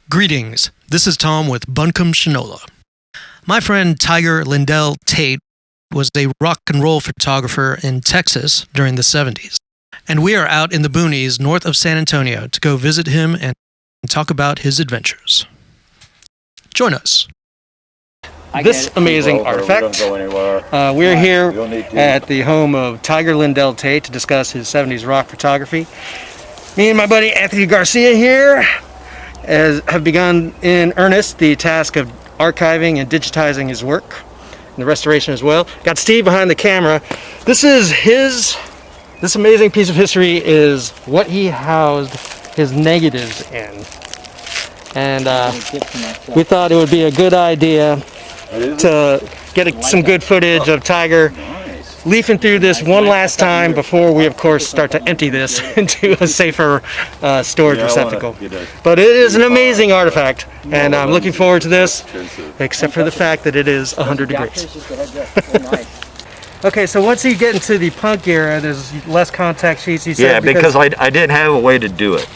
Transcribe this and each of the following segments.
Greetings, this is Tom with BuncombeShinola. My friend Tiger Lindell Tate was a rock and roll photographer in Texas during the 70s. And we are out in the boonies north of San Antonio to go visit him and talk about his adventures. Join us. This amazing artifact. We're here at the home of Tiger Lindell Tate to discuss his 70s rock photography. Me and my buddy Anthony Garcia here have begun in earnest the task of archiving and digitizing his work and the restoration as well. Got Steve behind the camera. This amazing piece of history is what he housed his negatives in. And we thought it would be a good idea to get some good footage of Tiger leafing through this one last time before we, of course, start to empty this into a safer storage receptacle. But it is an amazing artifact, and I'm looking forward to this, except for the fact that it is 100 degrees. Okay, so once you get into the punk era, there's less contact sheets, you said? Yeah, because I didn't have a way to do it.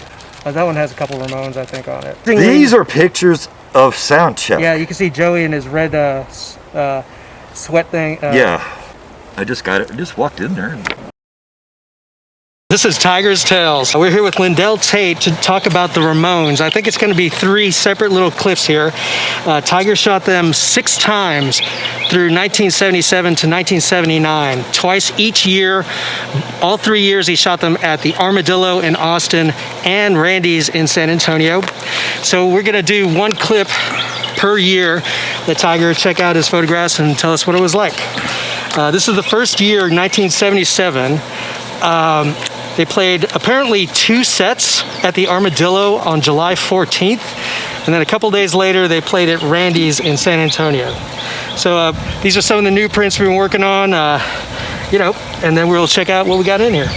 That one has a couple Ramones, I think, on it. These are pictures of sound check. Yeah, you can see Joey in his red sweat thing. Yeah. I just got it. I just walked in there. This is Tiger's Tales. We're here with Lindell Tate to talk about the Ramones. I think it's going to be 3 separate little clips here. Tiger shot them 6 times through 1977 to 1979, twice each year. All 3 years he shot them at the Armadillo in Austin and Randy's in San Antonio. So we're going to do 1 clip per year that Tiger check out his photographs and tell us what it was like. This is the first year, 1977. They played apparently 2 sets at the Armadillo on July 14th, and then a couple days later they played at Randy's in San Antonio. So these are some of the new prints we've been working on, and then we'll check out what we got in here.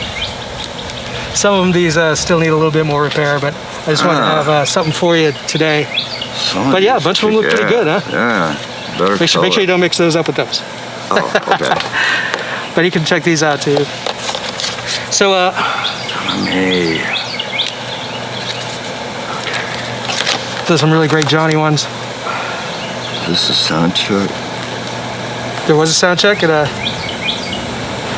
Some of these still need a little bit more repair, but I just wanted to have something for you today. But yeah, a bunch of them look pretty good, huh? Yeah, better make sure you don't mix those up with those. Oh, okay. But you can check these out too. So, there's some really great Johnny ones. This is sound check. There was a sound check at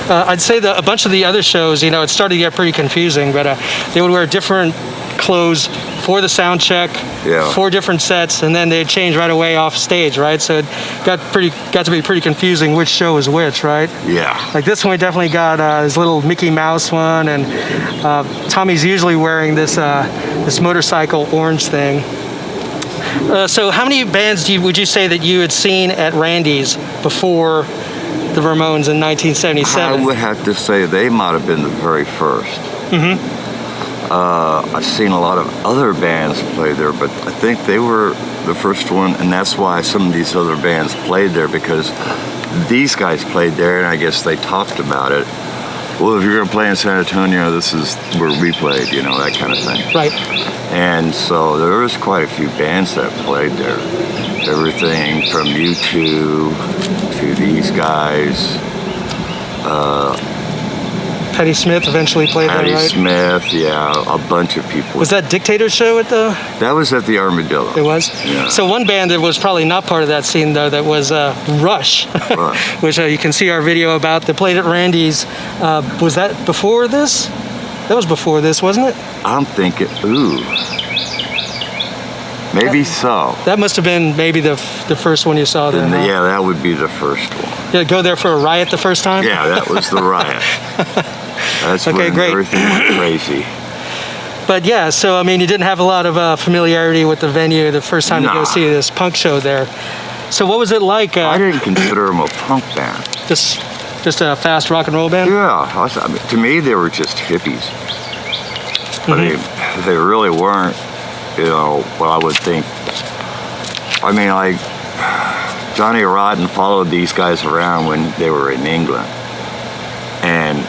I'd say that a bunch of the other shows, it started to get pretty confusing, but they would wear different clothes for the sound check, 4 different sets, and then they'd change right away off stage, right? So it got to be pretty confusing which show was which, right? Yeah. Like this one, we definitely got his little Mickey Mouse one, and Tommy's usually wearing this this motorcycle orange thing. So how many bands would you say that you had seen at Randy's before the Ramones in 1977? I would have to say they might have been the very first. Mm-hmm. I've seen a lot of other bands play there, but I think they were the first one, and that's why some of these other bands played there, because these guys played there, and I guess they talked about it. Well, if you're going to play in San Antonio, this is where we played, that kind of thing. Right. And so there was quite a few bands that played there. Everything from U2 to these guys. Patti Smith eventually played there, right? Patti Smith, yeah, a bunch of people. Was that Dictator show at the... That was at the Armadillo. It was? Yeah. So one band that was probably not part of that scene, though, that was Rush, which you can see our video about. They played at Randy's. Was that before this? That was before this, wasn't it? I'm thinking, maybe so. That must have been maybe the first one you saw there. Yeah, that would be the first one. Did it go there for a riot the first time? Yeah, that was the riot. That's okay, when great. Everything went crazy. But yeah, so you didn't have a lot of familiarity with the venue the first time to go see this punk show there. So what was it like? I didn't consider them a punk band. Just a fast rock and roll band? Yeah, to me they were just hippies. But they really weren't, what I would think. I mean, like, Johnny Rotten followed these guys around when they were in England. And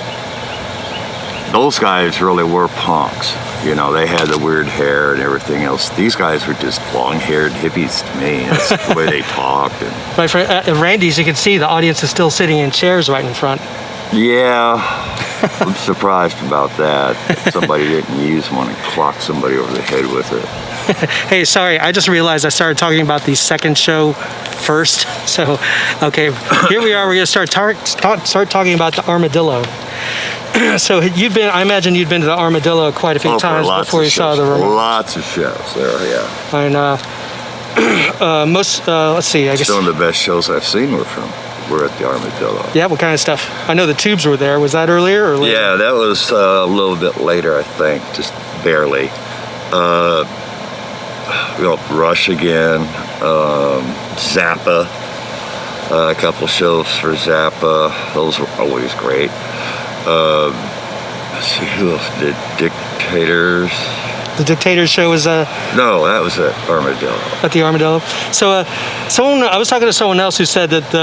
those guys really were punks. You know, they had the weird hair and everything else. These guys were just long-haired hippies to me. That's the way they talked. And, Right, for Randy's, you can see the audience is still sitting in chairs right in front. yeah, I'm surprised about that. Somebody didn't use one and clock somebody over the head with it. Hey, sorry, I just realized I started talking about the second show first. So, okay, here we are. We're going to start talking about the armadillo. So I imagine you'd been to the armadillo quite a few times before you saw the Ramones. Lots of shows there, yeah. And let's see, I guess. Some of the best shows I've seen were at the Armadillo. Yeah, what kind of stuff? I know the Tubes were there. Was that earlier or later? Yeah, that was a little bit later, I think, just barely. Rush again, Zappa, a couple shows for Zappa. Those were always great. Let's see, who else did Dictators? The Dictators show was No, that was at Armadillo. At the Armadillo. So I was talking to someone else who said that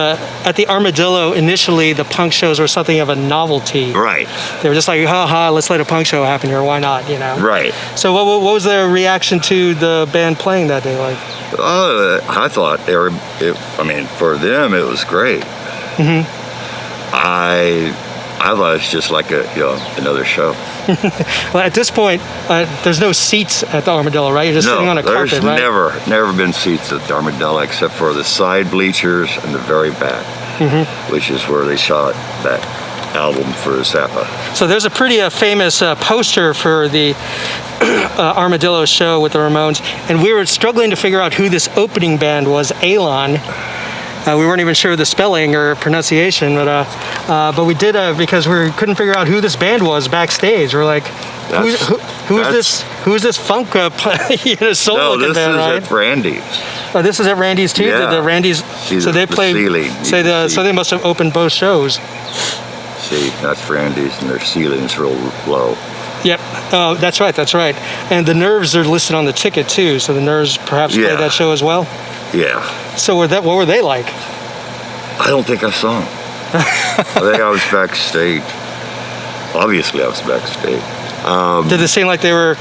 at the Armadillo initially the punk shows were something of a novelty. Right. They were just like, ha, let's let a punk show happen here. Why not? You know. Right. So what was their reaction to the band playing that day like? I thought for them it was great. Mm-hmm. I thought it's just like another show. Well, at this point, there's no seats at the Armadillo, right? You're just sitting on a carpet, right? There's never been seats at the Armadillo except for the side bleachers and the very back, which is where they shot that album for Zappa. So there's a pretty famous poster for the Armadillo show with the Ramones, and we were struggling to figure out who this opening band was, Alon. We weren't even sure of the spelling or pronunciation, but we did because we couldn't figure out who this band was backstage. We're like, who's this funk soul looking band, right? No, this is at Randy's. Oh, this is at Randy's too. Yeah. The Randy's. So they played. So they must have opened both shows. See, that's Randy's, and their ceiling's real low. Yep. Oh, that's right. And the Nerves are listed on the ticket too. So the Nerves perhaps played that show as well. Yeah. So what were they like? I don't think I saw them. I think I was backstage. Obviously, I was backstage. Did it seem like they were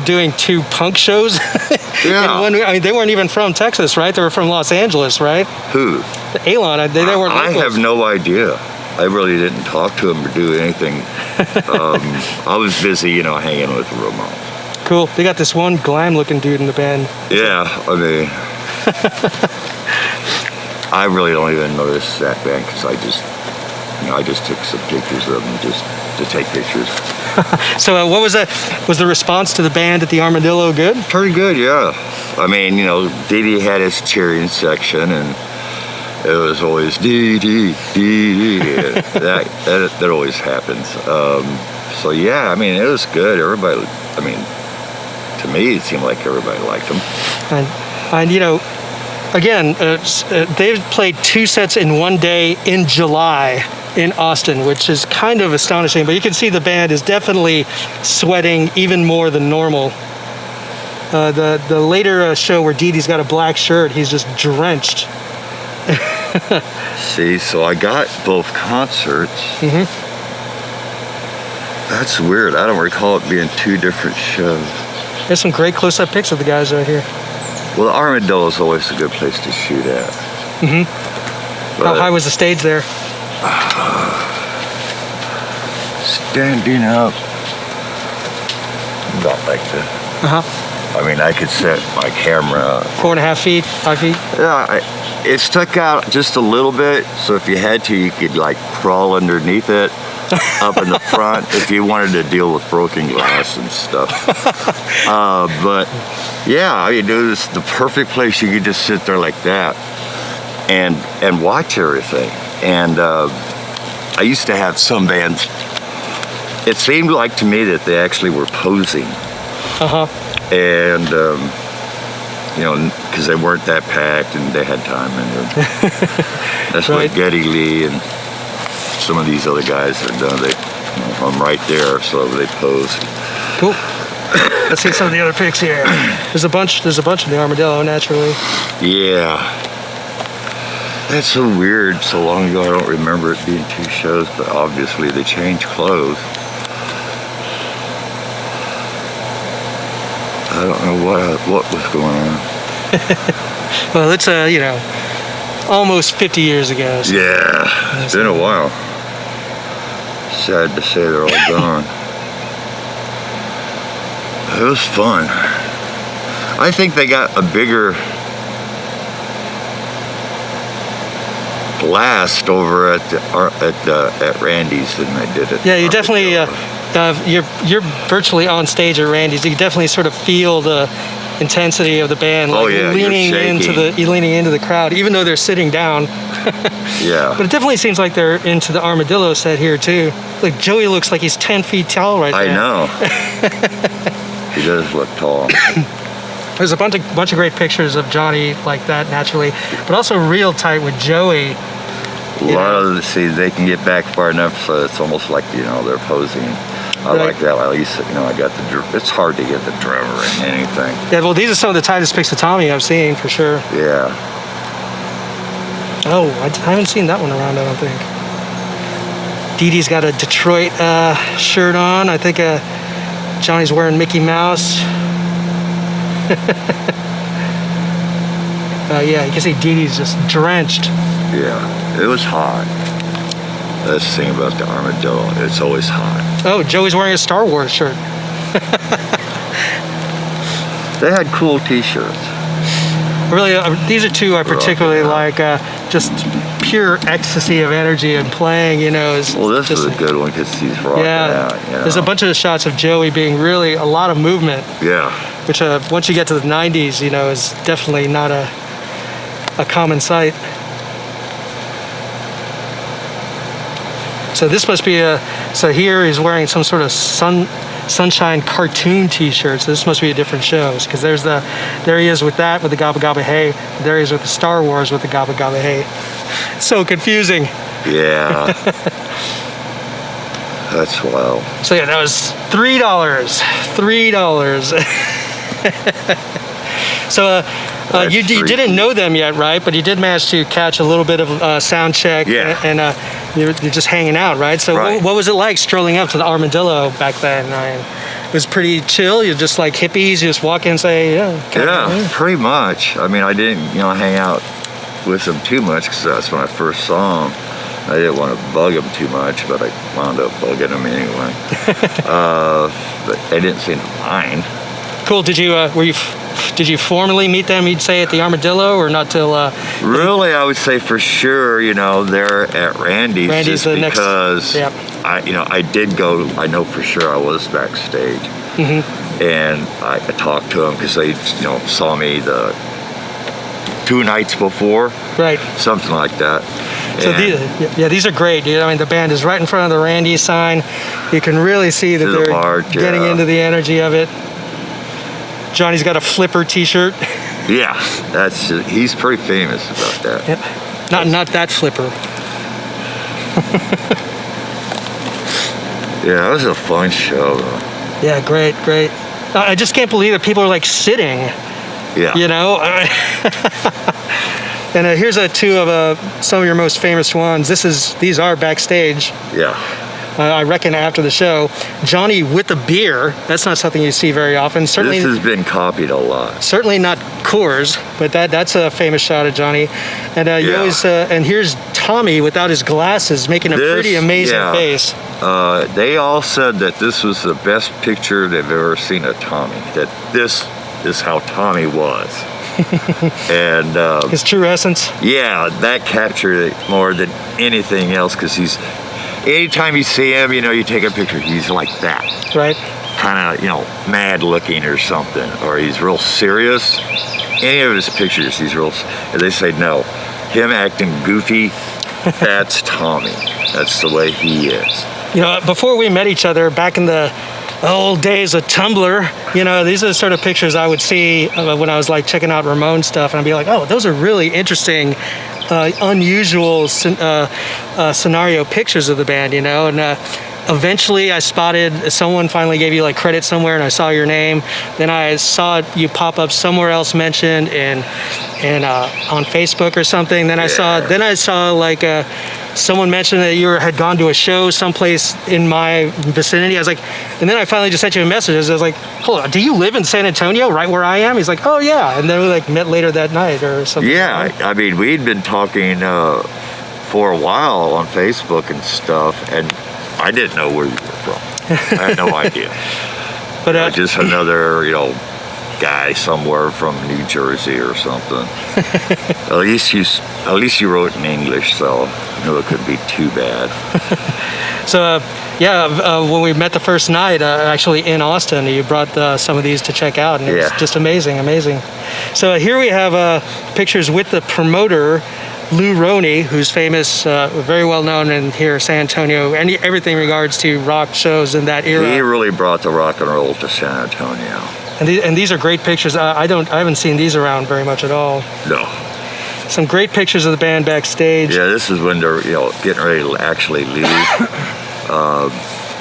doing two punk shows? Yeah. They weren't even from Texas, right? They were from Los Angeles, right? Who? The Alon. They weren't. I have no idea. I really didn't talk to them or do anything. I was busy, hanging with the Ramones. Cool. They got this one glam-looking dude in the band. Yeah, I really don't even notice that band because I just took some pictures of them just to take pictures. So what was that? Was the response to the band at the Armadillo good? Pretty good, yeah. Dee Dee had his cheering section, and it was always Dee Dee, Dee Dee. that always happens. So yeah, it was good. Everybody, to me, it seemed like everybody liked them. And again, they've played 2 sets in one day in July in Austin, which is kind of astonishing. But you can see the band is definitely sweating even more than normal. The later show where Dee Dee's got a black shirt, he's just drenched. See, so I got both concerts. Mm-hmm. That's weird. I don't recall it being 2 different shows. There's some great close-up pics of the guys right here. Well, the Armadillo is always a good place to shoot at. Mm-hmm. How high was the stage there? Standing up. About like that. I could set my camera. 4.5 feet, 5 feet? Yeah, it stuck out just a little bit, so if you had to, you could crawl underneath it up in the front if you wanted to deal with broken glass and stuff. But yeah, it was the perfect place. You could just sit there like that and watch everything. And I used to have some bands. It seemed like to me that they actually were posing. And because they weren't that packed and they had time. And that's right. what Geddy Lee and some of these other guys have done. I'm right there, so they pose. Cool. Let's see some of the other pics here. There's a bunch in the Armadillo, naturally. Yeah. That's so weird. So long ago, I don't remember it being 2 shows, but obviously they changed clothes. I don't know what was going on. Well, it's you know, almost 50 years ago. So. Yeah, it's been a while. Sad to say they're all gone. It was fun. I think they got a bigger blast over at Randy's than they did at. Yeah, you definitely. You're virtually on stage at Randy's. You definitely sort of feel the intensity of the band, like leaning into the crowd, even though they're sitting down. Yeah. But it definitely seems like they're into the armadillo set here too. Like Joey looks like he's 10 feet tall right there. I know. He does look tall. There's a bunch of great pictures of Johnny like that naturally, but also real tight with Joey. See, they can get back far enough so it's almost like, you know, they're posing. I like that. At least, you know, I got it's hard to get the drummer in anything. Yeah, well, these are some of the tightest pics of Tommy I've seen for sure. Yeah. Oh, I haven't seen that one around, I don't think. Dee Dee's got a Detroit shirt on. I think Johnny's wearing Mickey Mouse. Yeah, you can see Dee Dee's just drenched. Yeah, it was hot. That's the thing about the armadillo. It's always hot. Oh, Joey's wearing a Star Wars shirt. They had cool T-shirts. Really, these are two I particularly like. Just pure ecstasy of energy and playing, you know. Well, this is a good one because he's rocking out. You know? There's a bunch of shots of Joey being really a lot of movement. Yeah. Which once you get to the 90s, you know, is definitely not a common sight. So this must be so here he's wearing some sort of sunshine cartoon t-shirt. So this must be a different show. Because there he is with the Gabba Gabba Hey. There he is with the Star Wars with the Gabba Gabba Hey. So confusing. Yeah. That's wild. So yeah, that was $3. So you didn't know them yet, right? But you did manage to catch a little bit of sound check. Yeah. And you're just hanging out, right? So what was it like strolling up to the Armadillo back then? It was pretty chill. You're just like hippies. You just walk in and say, yeah, pretty much. I mean, I didn't, you know, hang out with them too much because that's when I first saw them. I didn't want to bug them too much, but I wound up bugging them anyway. But they didn't seem to mind. Cool. Did you formally meet them, you'd say, at the Armadillo, or not till... Really, I would say for sure, you know, they're at Randy's just because I did go, I know for sure I was backstage. Mm-hmm. And I talked to them because they, you know, saw me the 2 nights before. Right. Something like that. So these are great, dude. I mean, the band is right in front of the Randy's sign. You can really see that they're getting into the energy of it. Johnny's got a Flipper t-shirt. Yeah, he's pretty famous about that. Yep. Not that Flipper. Yeah, it was a fun show though. Yeah, great. I just can't believe that people are like sitting. Yeah. You know? And here's two of some of your most famous ones. These are backstage. Yeah. I reckon after the show, Johnny with a beer. That's not something you see very often. Certainly, this has been copied a lot. Certainly not Coors, but that's a famous shot of Johnny. And you always and here's Tommy without his glasses, making a pretty amazing face. They all said that this was the best picture they've ever seen of Tommy. That this is how Tommy was. And his true essence. Yeah, that captured it more than anything else because anytime you see him, you know, you take a picture, he's like that. Right. Kind of, you know, mad looking or something, or he's real serious. Any of his pictures, he's real, they say no. Him acting goofy, that's Tommy. That's the way he is. You know, before we met each other, back in the old days of Tumblr, you know, these are the sort of pictures I would see when I was like checking out Ramones stuff, and I'd be like, oh, those are really interesting, unusual scenario pictures of the band, you know. And eventually I spotted someone finally gave you like credit somewhere, and I saw your name. Then I saw you pop up somewhere else mentioned on Facebook or something. Then I saw like someone mentioned that you had gone to a show someplace in my vicinity. I was like, and then I finally just sent you a message. I was like, hold on, do you live in San Antonio, right where I am? He's like, oh yeah. And then we like met later that night or something. Yeah, I mean, we'd been talking for a while on Facebook and stuff, and I didn't know where you were from. I had no idea. But just another, guy somewhere from New Jersey or something. At least you wrote in English, so it couldn't be too bad. So when we met the first night, actually in Austin, you brought some of these to check out, and it was just amazing. So here we have pictures with the promoter, Lou Roney, who's famous, very well known in here, San Antonio, and everything in regards to rock shows in that era. He really brought the rock and roll to San Antonio. And these are great pictures. I haven't seen these around very much at all. No. Some great pictures of the band backstage. Yeah, this is when they're getting ready to actually leave.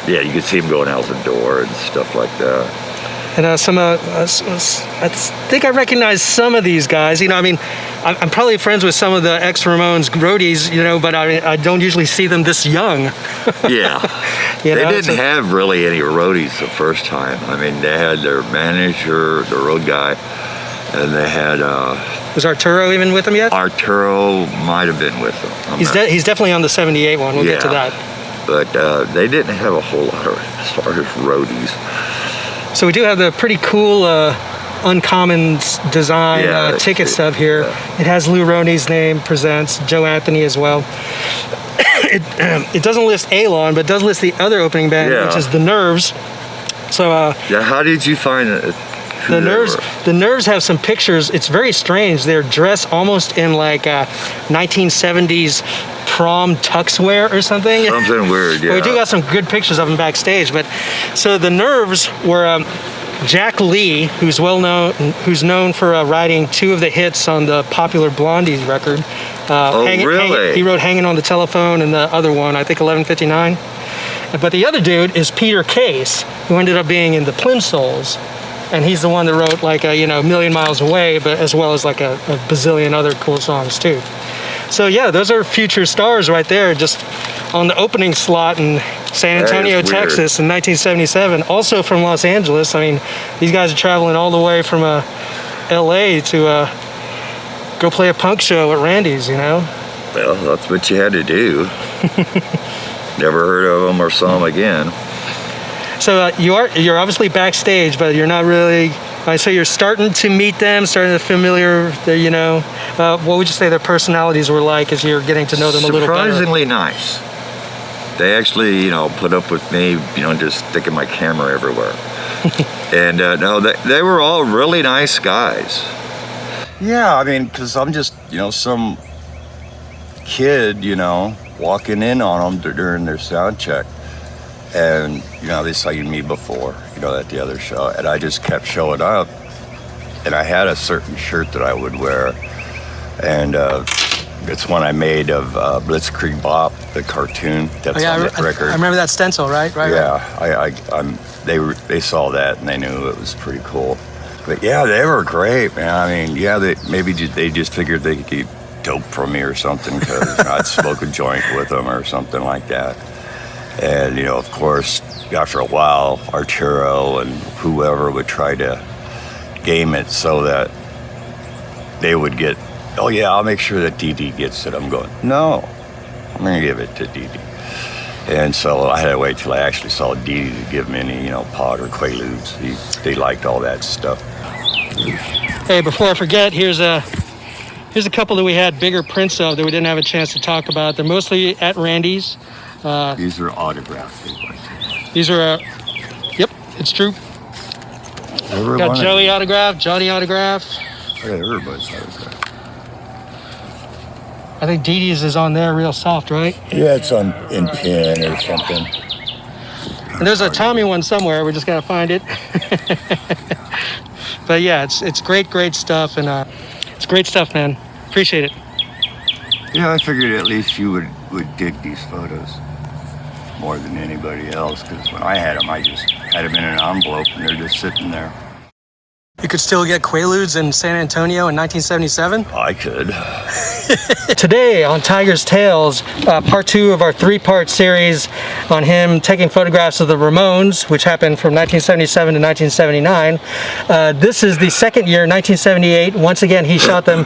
You can see them going out the door and stuff like that. And I think I recognize some of these guys. I'm probably friends with some of the ex-Ramones roadies, but I don't usually see them this young. Yeah. They didn't have really any roadies the first time. I mean, they had their manager, the road guy, and they had... Was Arturo even with them yet? Arturo might have been with them. He's definitely on the 78 one. We'll get to that. But they didn't have a whole lot of, as far as roadies. So we do have the pretty cool uncommon design ticket stub here. Yeah. It has Lou Roney's name, presents Joe Anthony as well. It doesn't list Alon, but it does list the other opening band, which is The Nerves. So how did you find it? The Nerves have some pictures. It's very strange. They're dressed almost in like 1970s prom tux wear or something. Something weird, yeah. We do got some good pictures of them backstage. But so the Nerves were Jack Lee, who's known for writing two of the hits on the popular Blondie record. Really? He wrote "Hanging on the Telephone" and the other one, I think 11:59. But the other dude is Peter Case, who ended up being in the Plimsouls. And he's the one that wrote like a Million Miles Away, but as well as like a bazillion other cool songs too. So yeah, those are future stars right there, just on the opening slot in San Antonio, Texas in 1977. Also from Los Angeles. I mean, these guys are traveling all the way from LA to go play a punk show at Randy's, Well, that's what you had to do. Never heard of them or saw them again. So you're obviously backstage, but you're not really. So you're starting to meet them, starting to familiar. What would you say their personalities were like as you're getting to know them a little better? Surprisingly nice. They actually, put up with me, just sticking my camera everywhere. And no, they were all really nice guys. Yeah, I mean, because I'm just, some kid, walking in on them during their sound check. And, they seen me before, at the other show. And I just kept showing up. And I had a certain shirt that I would wear. And it's one I made of Blitzkrieg Bop, the cartoon that's on the record. I remember that stencil, right? Yeah, they saw that and they knew it was pretty cool. But yeah, they were great, man. I mean, they just figured they could get dope from me or something because I'd smoke a joint with them or something like that. And, of course, after a while, Arturo and whoever would try to game it so that they would get, oh, yeah, I'll make sure that Dee Dee gets it. I'm going, no, I'm going to give it to Dee Dee. And so I had to wait till I actually saw Dee Dee to give them any, pot or Quaaludes. They liked all that stuff. Hey, before I forget, here's a couple that we had bigger prints of that we didn't have a chance to talk about. They're mostly at Randy's. These are autographs. These are, yep, it's true. Got Joey autograph, Johnny autograph. I got everybody's autograph. I think Dee Dee's is on there real soft, right? Yeah, it's in pin or something. And there's a Tommy one somewhere. We just got to find it. But yeah, it's great stuff. And it's great stuff, man. Appreciate it. Yeah, I figured at least you would dig these photos more than anybody else, because when I had them, I just had them in an envelope and they're just sitting there. You could still get Quaaludes in San Antonio in 1977? I could. Today on Tiger's Tales, part 2 of our 3-part series on him taking photographs of the Ramones, which happened from 1977 to 1979. This is the second year, 1978. Once again, he shot them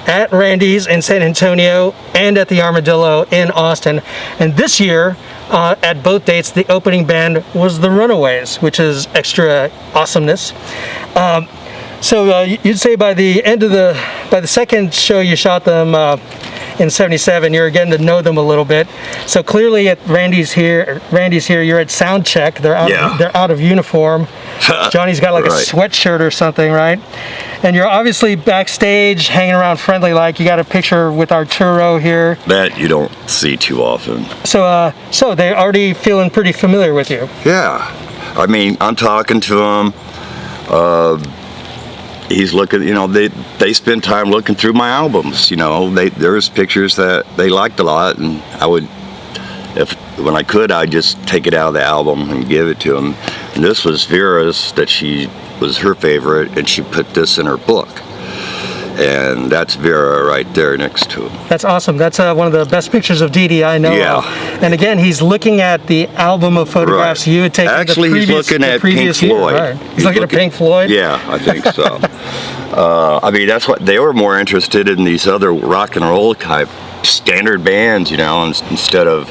at Randy's in San Antonio and at the Armadillo in Austin. And this year, at both dates, the opening band was the Runaways, which is extra awesomeness. So you'd say by the end of by the second show you shot them in 77, you're getting to know them a little bit. So clearly at Randy's here, you're at sound check. They're out of uniform. Johnny's got like a sweatshirt or something, right? And you're obviously backstage, hanging around friendly like. You got a picture with Arturo here. That you don't see too often. So they're already feeling pretty familiar with you. Yeah. I mean, I'm talking to him. He's looking, you know, they spend time looking through my albums, you know. There's pictures that they liked a lot, and I would, when I could, I'd just take it out of the album and give it to them. And this was Vera's, that was her favorite, and she put this in her book. And that's Vera right there next to him. That's awesome. That's one of the best pictures of Dee Dee I know of. And again, he's looking at the album of photographs you had taken. Actually, he's looking at Pink Floyd. Right. He's looking at Pink Floyd? Yeah, I think so. I mean, that's what they were more interested in, these other rock and roll type standard bands, you know, instead of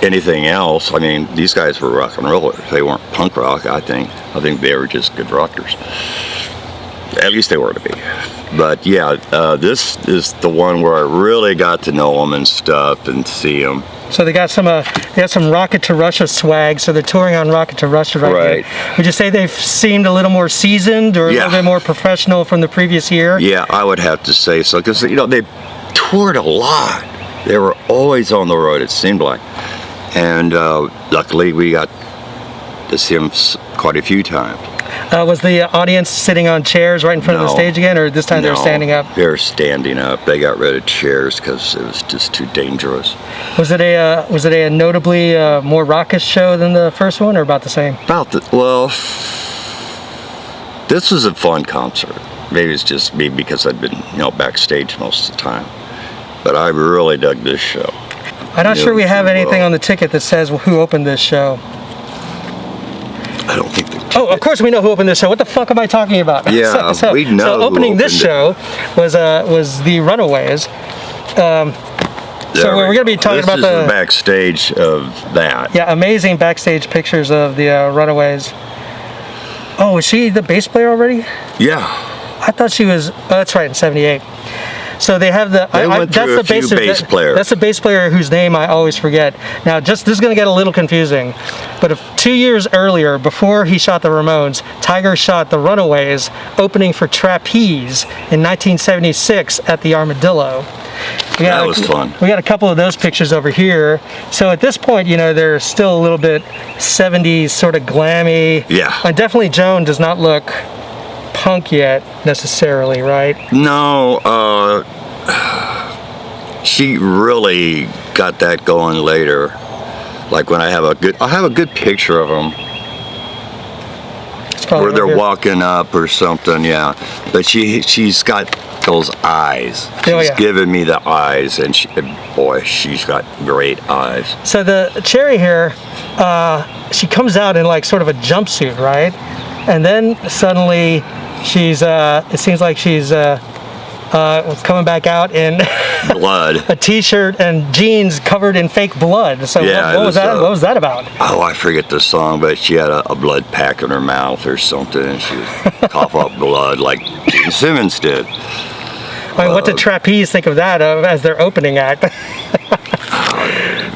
anything else. I mean, these guys were rock and rollers. They weren't punk rock, I think. I think they were just good rockers. At least they were to be. But yeah, this is the one where I really got to know them and stuff and see them. So they got some Rocket to Russia swag. So they're touring on Rocket to Russia right now. Would you say they've seemed a little more seasoned or a little bit more professional from the previous year? Yeah, I would have to say so, because you know they toured a lot. They were always on the road, it seemed like. And luckily we got to see them quite a few times. Was the audience sitting on chairs right in front of the stage again, or this time they were standing up? They're standing up. They got rid of chairs because it was just too dangerous. Was it a notably more raucous show than the first one, or about the same? Well, this was a fun concert. Maybe it's just me because I've been backstage most of the time, but I really dug this show. I'm not sure we have anything on the ticket that says who opened this show. I don't think they. Oh, of course we know who opened this show. What the fuck am I talking about? Yeah, we know. So opening this show was the Runaways. So we're going to be talking about the backstage of that. Yeah, amazing backstage pictures of the Runaways. Oh, was she the bass player already? Yeah. I thought she was. Oh, that's right, in '78. So they have the. That's the bass player. That's the bass player whose name I always forget. Now, this is going to get a little confusing, but 2 years earlier, before he shot the Ramones, Tiger shot the Runaways, opening for Trapeze in 1976 at the Armadillo. That was fun. We got a couple of those pictures over here. So at this point, they're still a little bit 70s, sort of glammy. Yeah. And definitely Joan does not look punk yet necessarily, right? No, she really got that going later. Like when I have a good picture of them where they're walking up or something, yeah. But she's got those eyes. She's giving me the eyes, and she's got great eyes. So the cherry here, she comes out in like sort of a jumpsuit, right? And then suddenly she's it seems like she's coming back out in blood, a t-shirt and jeans covered in fake blood. So yeah, what was that about? Oh, I forget the song, but she had a blood pack in her mouth or something, and she was cough up blood like Gene Simmons did. I mean, what did Trapeze think of that as their opening act?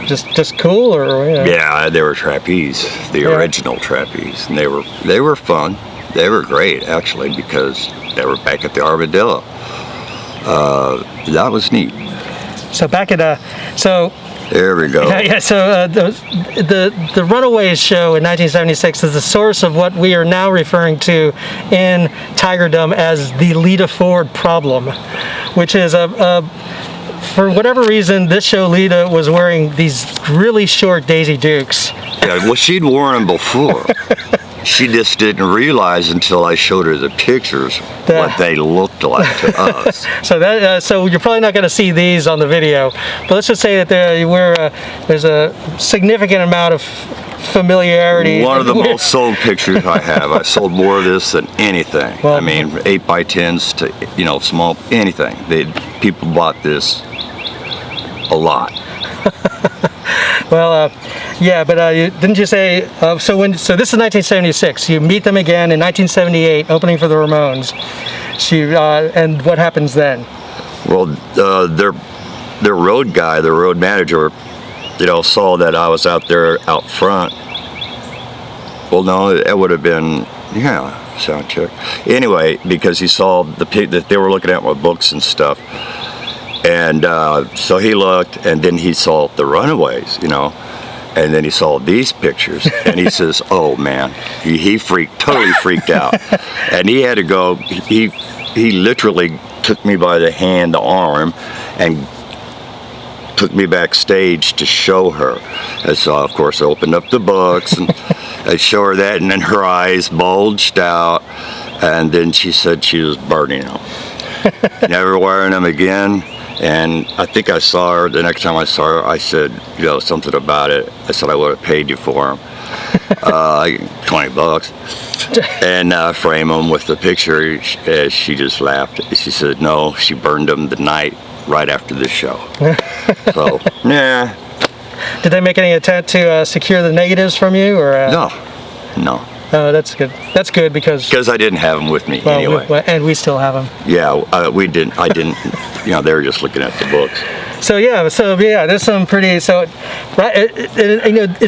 just cool, or yeah, they were Trapeze, the original Trapeze, and they were fun. They were great actually, because they were back at the Armadillo. That was neat. So back at there we go. Yeah. So the Runaways show in 1976 is the source of what we are now referring to in Tigerdom as the Lita Ford problem, which is for whatever reason, this show Lita was wearing these really short Daisy Dukes. Yeah, well, she'd worn them before. She just didn't realize until I showed her the pictures what they looked like to us. So you're probably not going to see these on the video, but let's just say that there's a significant amount of familiarity. One of the most sold pictures I have. I sold more of this than anything. Well, I mean, 8x10s to small anything. People bought this a lot. Well, yeah, but didn't you say, so this is 1976, you meet them again in 1978, opening for the Ramones. And what happens then? Well, their road guy, their road manager, saw that I was out there out front. Well, no, it would have been, sound check. Anyway, because he saw that they were looking at my books and stuff. And so he looked, and then he saw the Runaways, and then he saw these pictures, and he says, "Oh man," he totally freaked out, and he had to go. He literally took me by the hand, the arm, and took me backstage to show her. And so, of course, I opened up the books and I show her that, and then her eyes bulged out, and then she said she was burning them, never wearing them again. And I think I saw her, the next time I saw her, I said, something about it. I said I would have paid you for them, like $20. And frame them with the picture. She just laughed. She said, no, she burned them the night right after the show. So, yeah. Did they make any attempt to secure the negatives from you? Or No. Oh, that's good. That's good because I didn't have them with me anyway. And we still have them. Yeah, we didn't. I didn't. They were just looking at the books. So there's some pretty. It's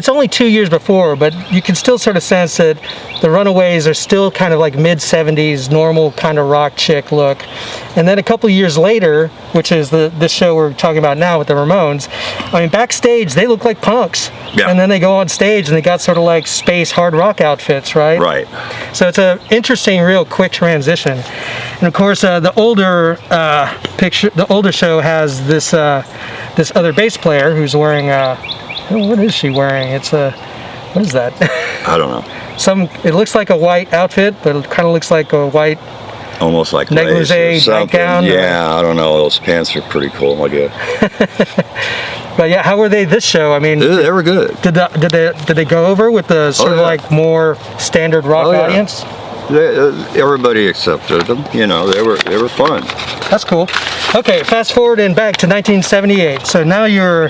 only 2 years before, but you can still sort of sense that the Runaways are still kind of like mid-70s, normal kind of rock chick look. And then a couple years later, which is this show we're talking about now with the Ramones, I mean, backstage they look like punks. Yeah. And then they go on stage and they got sort of like space hard rock outfits, right? Right. So it's an interesting, real quick transition. And of course, the older show has this other bass player who's wearing what is she wearing? It's what is that? I don't know. It looks like a white outfit, but it kind of looks like a white, almost like negligee nightgown. Yeah, I don't know. Those pants are pretty cool, I guess. But yeah, how were they this show? I mean, they were good. Did they go over with the sort of like more standard rock audience? Everybody accepted them. They were fun. That's cool. Okay, fast forward and back to 1978. So now you're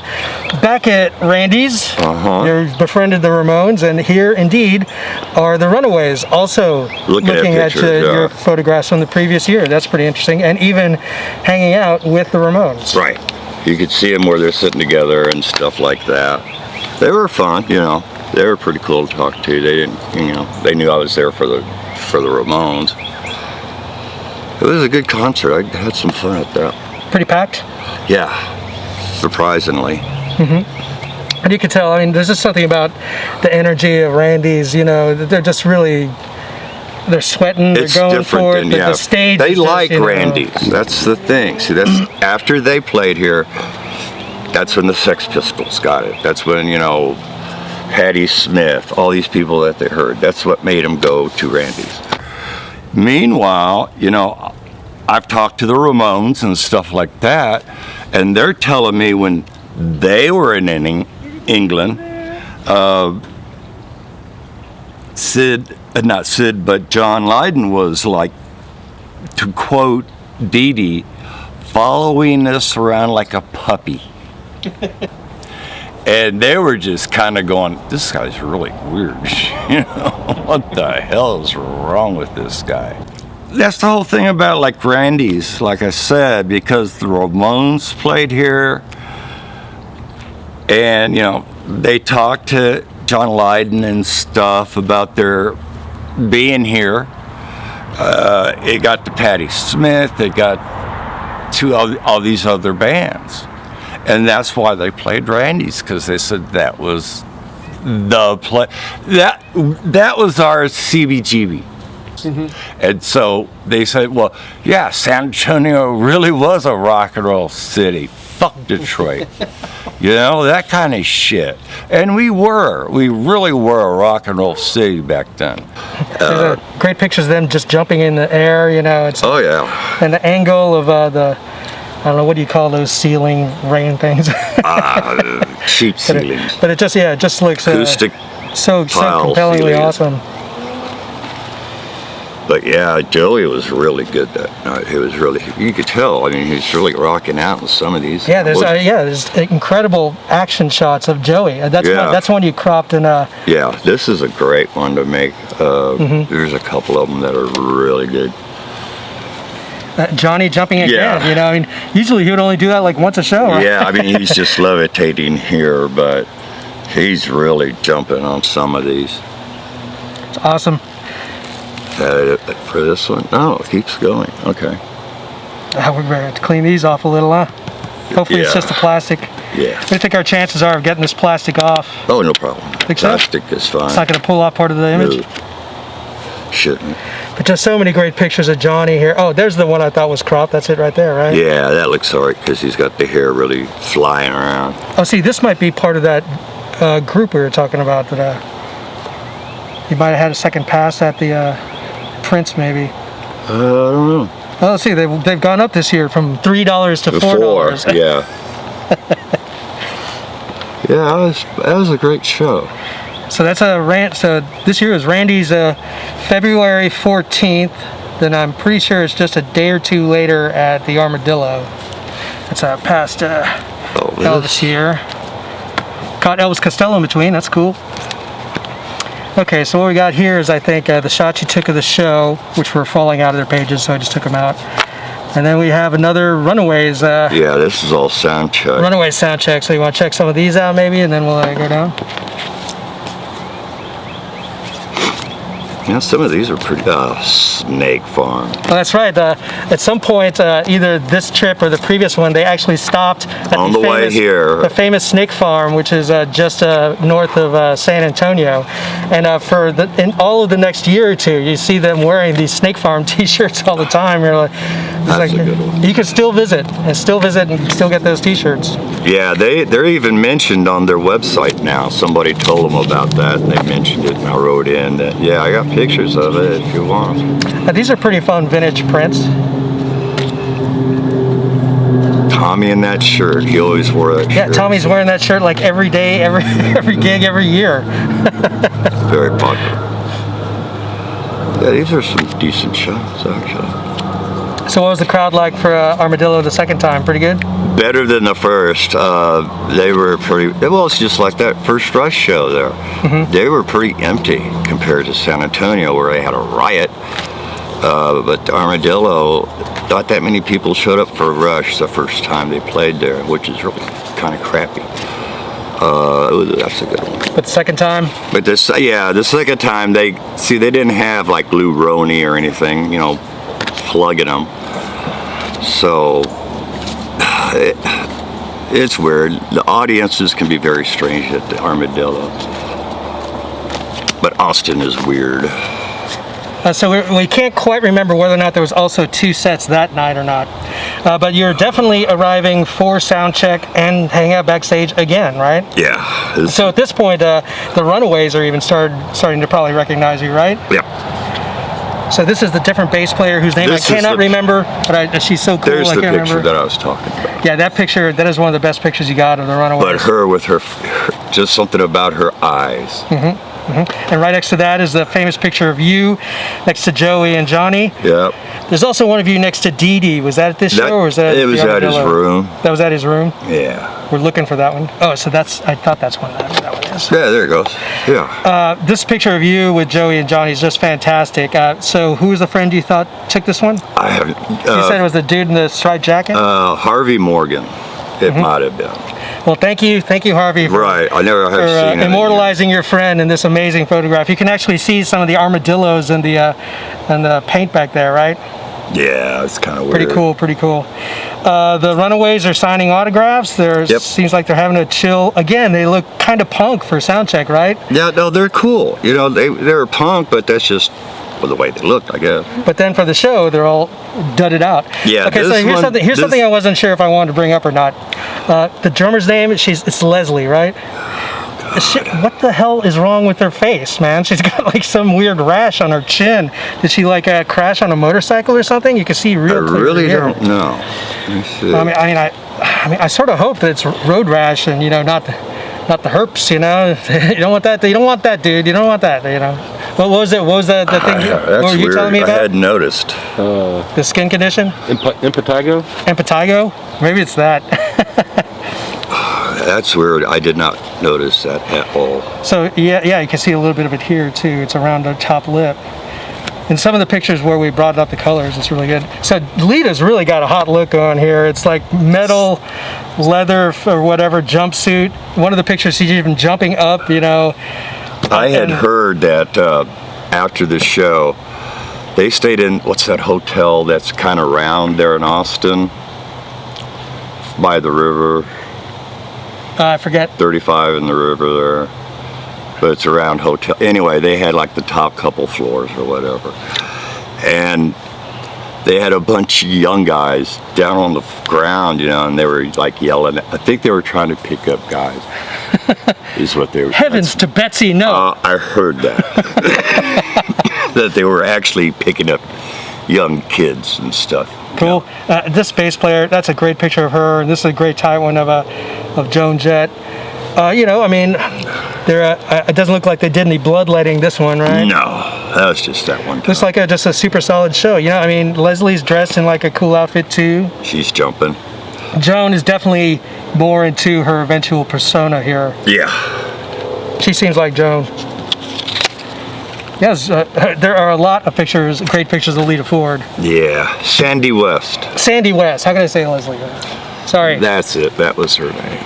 back at Randy's. You've befriended the Ramones, and here indeed are the Runaways, also looking at your photographs from the previous year. That's pretty interesting, and even hanging out with the Ramones. Right. You could see them where they're sitting together and stuff like that. They were fun, They were pretty cool to talk to. They didn't, they knew I was there for the Ramones. It was a good concert. I had some fun at that. Pretty packed? Yeah, surprisingly. And you could tell, I mean, there's just something about the energy of Randy's, they're just really, they're sweating, they're going for it. The stage. They like Randy's. That's the thing. See, that's after they played here, that's when the Sex Pistols got it. That's when, Patti Smith, all these people that they heard. That's what made them go to Randy's. Meanwhile, I've talked to the Ramones and stuff like that, and they're telling me when they were in England, not Sid, but John Lydon was like, to quote Dee Dee, following us around like a puppy. And they were just kind of going, this guy's really weird. What the hell is wrong with this guy? That's the whole thing about like Randy's, like I said, because the Ramones played here, and they talked to John Lydon and stuff about their being here. It got to Patti Smith, it got to all these other bands. And that's why they played Randy's, because they said that was the play. That was our CBGB. And so they said, well, yeah, San Antonio really was a rock and roll city. fuck Detroit. You know, that kind of shit. And we really were a rock and roll city back then. There's great pictures of them just jumping in the air, you know. It's, oh yeah. and the angle of I don't know, what do you call those ceiling rain things? Cheap ceilings. But it just looks Acoustic so compellingly awesome. But yeah, Joey was really good that night. He was really, you could tell. I mean, he was really rocking out with some of these. Yeah, there's incredible action shots of Joey. That's one you cropped in. Yeah, this is a great one to make. There's a couple of them that are really good. Johnny jumping again. Yeah. You know, I mean, usually he would only do that like once a show. Right? Yeah, I mean, he's just levitating here, but he's really jumping on some of these. It's awesome. For this one? No, it keeps going. Okay. We're going to have to clean these off a little, huh? Hopefully it's just the plastic. Yeah. What do you think our chances are of getting this plastic off? Oh, no problem. Think so? Plastic is fine. It's not going to pull off part of the image? No. Shouldn't. But just so many great pictures of Johnny here. Oh, there's the one I thought was cropped. That's it right there, right? Yeah, that looks alright because he's got the hair really flying around. Oh, see, this might be part of that group we were talking about. That he might have had a second pass at the prints, maybe. I don't know. Oh, let's see, they've gone up this year from $3 to $4. Yeah. Yeah, that was a great show. So that's so this year is Randy's February 14th. Then I'm pretty sure it's just a day or two later at the Armadillo. It's past Elvis here. Caught Elvis Costello in between. That's cool. Okay, so what we got here is, I think, the shots you took of the show, which were falling out of their pages, so I just took them out. And then we have another Runaways. Yeah, this is all sound check. Runaways sound check. So you want to check some of these out, maybe, and then we'll go down. Yeah, some of these are pretty. Snake Farm. Oh, that's right. At some point, either this trip or the previous one, they actually stopped at on the way here. The famous Snake Farm, which is just north of San Antonio. And in all of the next year or two, you see them wearing these Snake Farm T-shirts all the time. You're like, that's a good one. You can still visit and still get those T-shirts. Yeah, they're even mentioned on their website now. Somebody told them about that, and they mentioned it, and I wrote in that, yeah, I got pictures of it if you want. These are pretty fun vintage prints. Tommy in that shirt, he always wore that shirt. Yeah, Tommy's wearing that shirt like every day, every gig, every year. Very popular. Yeah, these are some decent shots, actually. So what was the crowd like for Armadillo the second time? Pretty good? Better than the first. They were pretty, well, it's just like that first Rush show there. They were pretty empty compared to San Antonio, where they had a riot. But Armadillo, not that many people showed up for Rush the first time they played there, which is really kind of crappy. That's a good one. But the second time? But the second time, they didn't have like Lou Roney or anything, you know, plugging them. So it's weird. The audiences can be very strange at the Armadillo. But Austin is weird. So we can't quite remember whether or not there was also two sets that night or not. But you're definitely arriving for sound check and hang out backstage again, right? Yeah. So at this point, the Runaways are even starting to probably recognize you, right? Yeah. So this is the different bass player whose name I cannot remember, but she's so cool. There's I the can't picture remember. that I was talking about. Yeah, that picture, that is one of the best pictures you got of the Runaways. But her with her just something about her eyes. And right next to that is the famous picture of you next to Joey and Johnny. Yep. There's also one of you next to Dee Dee. Was that at this show, or was that? It was at his room. That was at his room? Yeah. We're looking for that one. Oh, so I thought that's one that one is. Yeah, there it goes. Yeah. This picture of you with Joey and Johnny is just fantastic. So who was the friend you thought took this one? I haven't. You said it was the dude in the striped jacket? Harvey Morgan. It might have been. Well, thank you, Harvey, for, I never have seen it. Immortalizing your friend in this amazing photograph. You can actually see some of the armadillos and the paint back there, right? Yeah, it's kind of weird. Pretty cool. The Runaways are signing autographs. Seems like they're having a chill. Again, they look kind of punk for sound check, right? Yeah, no, they're cool. You know, they're punk, but that's just for the way they looked, I guess. But then for the show, they're all dudded out. Yeah. Okay, so here's something I wasn't sure if I wanted to bring up or not. The drummer's name, it's Leslie, right? What the hell is wrong with her face, man? She's got like some weird rash on her chin. Did she like crash on a motorcycle or something? You can see real clear. I really don't know. Let me see. I mean, I sort of hope that it's road rash and not the herpes. You don't want that. You don't want that, dude. You don't want that. What was it? What was the thing? That's what were you weird. telling me about? I hadn't noticed. The skin condition? Impetigo? Impetigo? Maybe it's that. That's weird. I did not notice that at all. So yeah, you can see a little bit of it here too. It's around the top lip. In some of the pictures where we brought up the colors, it's really good. So Lita's really got a hot look on here. It's like metal, leather, or whatever jumpsuit. One of the pictures, she's even jumping up. I had heard that after the show, they stayed in, what's that hotel that's kind of round there in Austin? By the river. I forget. 35 in the river there. But it's a round hotel. Anyway, they had like the top couple floors or whatever. And they had a bunch of young guys down on the ground, and they were like yelling. I think they were trying to pick up guys. Is what they were. Heavens to Betsy, no. I heard that. That they were actually picking up young kids and stuff. Cool. This bass player, that's a great picture of her, and this is a great tight one of Joan Jett. It doesn't look like they did any bloodletting this one, right? No, that was just that one time. Looks like just a super solid show. Leslie's dressed in like a cool outfit too. She's jumping. Joan is definitely more into her eventual persona here. Yeah. She seems like Joan. Yes, there are a lot of pictures, great pictures of Lita Ford. Yeah, Sandy West. Sandy West. How can I say Leslie? Sorry. That's it. That was her name.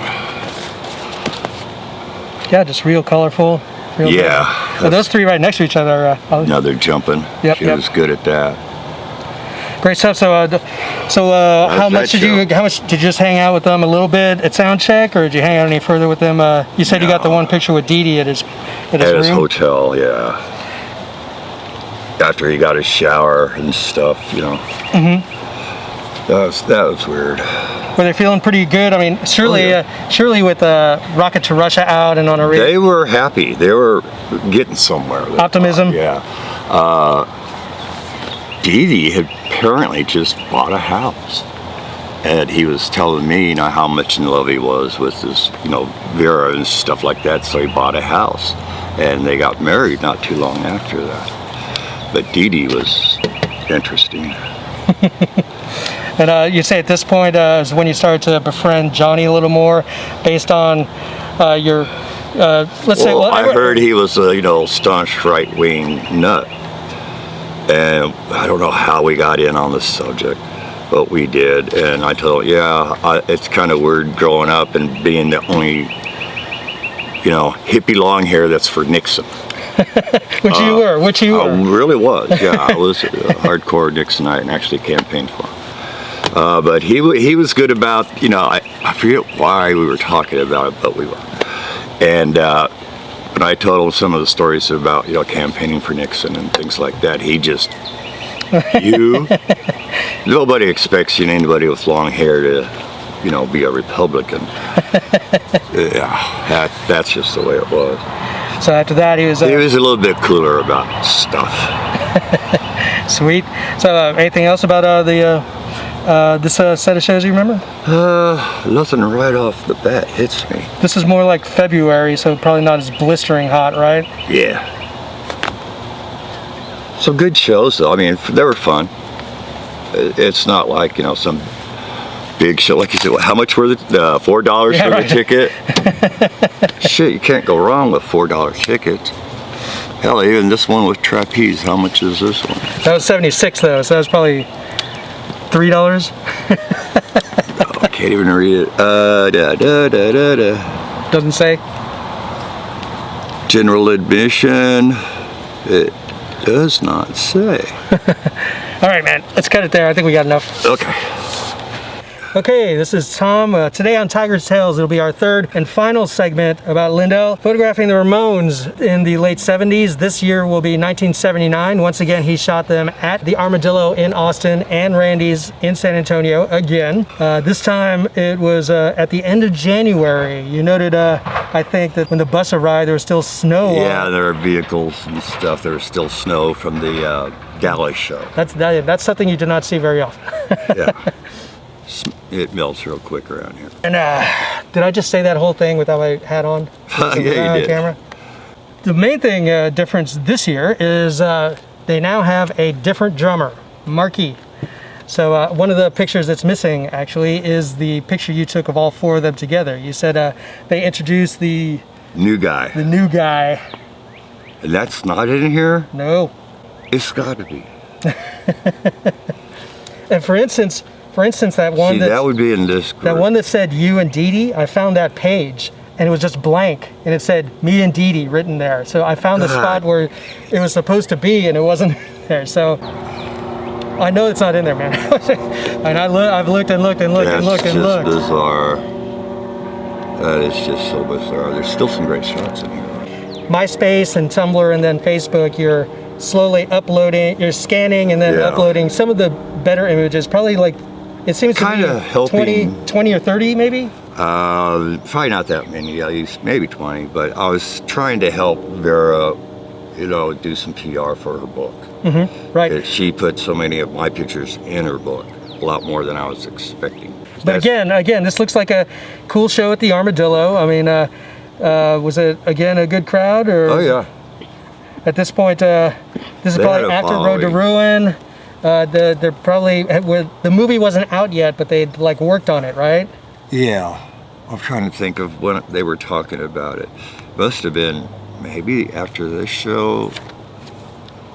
Yeah, just real colorful. Real Yeah. So those three right next to each other. Now they're jumping. Yep, She was good at that. Great stuff. So, how much did you just hang out with them a little bit at sound check, or did you hang out any further with them? You said you got the one picture with Dee Dee at his room? Hotel, yeah. After he got his shower and stuff, Mm-hmm. That was weird. Were they feeling pretty good? I mean, surely with Rocket to Russia out and on a They were happy. They were getting somewhere. Optimism? Yeah. Dee Dee had apparently just bought a house. And he was telling me, how much in love he was with this, Vera and stuff like that. So he bought a house. And they got married not too long after that. But Dee Dee was interesting. And you say at this point is when you started to befriend Johnny a little more, based on your, let's say. Well, I heard he was a, staunch right-wing nut, and I don't know how we got in on this subject, but we did. And I told him, it's kind of weird growing up and being the only, hippie long hair that's for Nixon. Which you were. I really was. Yeah, I was a hardcore Nixonite and actually campaigned for him. But he was good about, I forget why we were talking about it, but we were. And when I told him some of the stories about, campaigning for Nixon and things like that, he just, nobody expects anybody with long hair to, be a Republican. Yeah, that's just the way it was. So after that, he was a little bit cooler about stuff. Sweet. So anything else about this set of shows you remember? Nothing right off the bat hits me. This is more like February, so probably not as blistering hot, right? Yeah. Some good shows, though. I mean, they were fun. It's not like, some big show. Like you said, how much were the $4 for the ticket? Shit, you can't go wrong with $4 tickets. Hell, even this one with trapeze, how much is this one? That was 76 though, so that was probably $3. I can't even read it. Doesn't say. General admission, it does not say. All right, man, let's cut it there. I think we got enough. Okay. Okay, this is Tom. Today on Tiger's Tales, it'll be our third and final segment about Lindell photographing the Ramones in the late 70s. This year will be 1979. Once again, he shot them at the Armadillo in Austin and Randy's in San Antonio again. This time it was at the end of January. You noted, I think, that when the bus arrived, there was still snow. Yeah, there are vehicles and stuff. There was still snow from the Dallas show. That's something you do not see very often. Yeah. It melts real quick around here. And did I just say that whole thing without my hat on? Yeah, you did. Camera? The main thing difference this year is they now have a different drummer, Marky. So one of the pictures that's missing actually is the picture you took of all four of them together. You said they introduced the new guy. The new guy. And that's not in here? No. It's got to be. And for instance, that one that would be in this group. That one that said you and Dee Dee, I found that page and it was just blank and it said me and Dee Dee written there. So I found the spot where it was supposed to be and it wasn't there. So I know it's not in there, man. And I've looked and looked and looked and looked and looked. That's just bizarre. That is just so bizarre. There's still some great shots in here. MySpace and Tumblr and then Facebook, you're slowly uploading, you're scanning and then uploading some of the better images, probably like, it seems kind to of be helping. 20 or 30 maybe? Probably not that many, at least maybe 20, but I was trying to help Vera, you know, do some PR for her book. Mm-hmm. Right. She put so many of my pictures in her book, a lot more than I was expecting. But again, this looks like a cool show at the Armadillo. I mean, was it, again, a good crowd? Or oh, yeah. At this point, this is probably after Road to Ruin. They're probably, the movie wasn't out yet, but they'd like worked on it, right? Yeah. I'm trying to think of when they were talking about it. Must have been maybe after this show.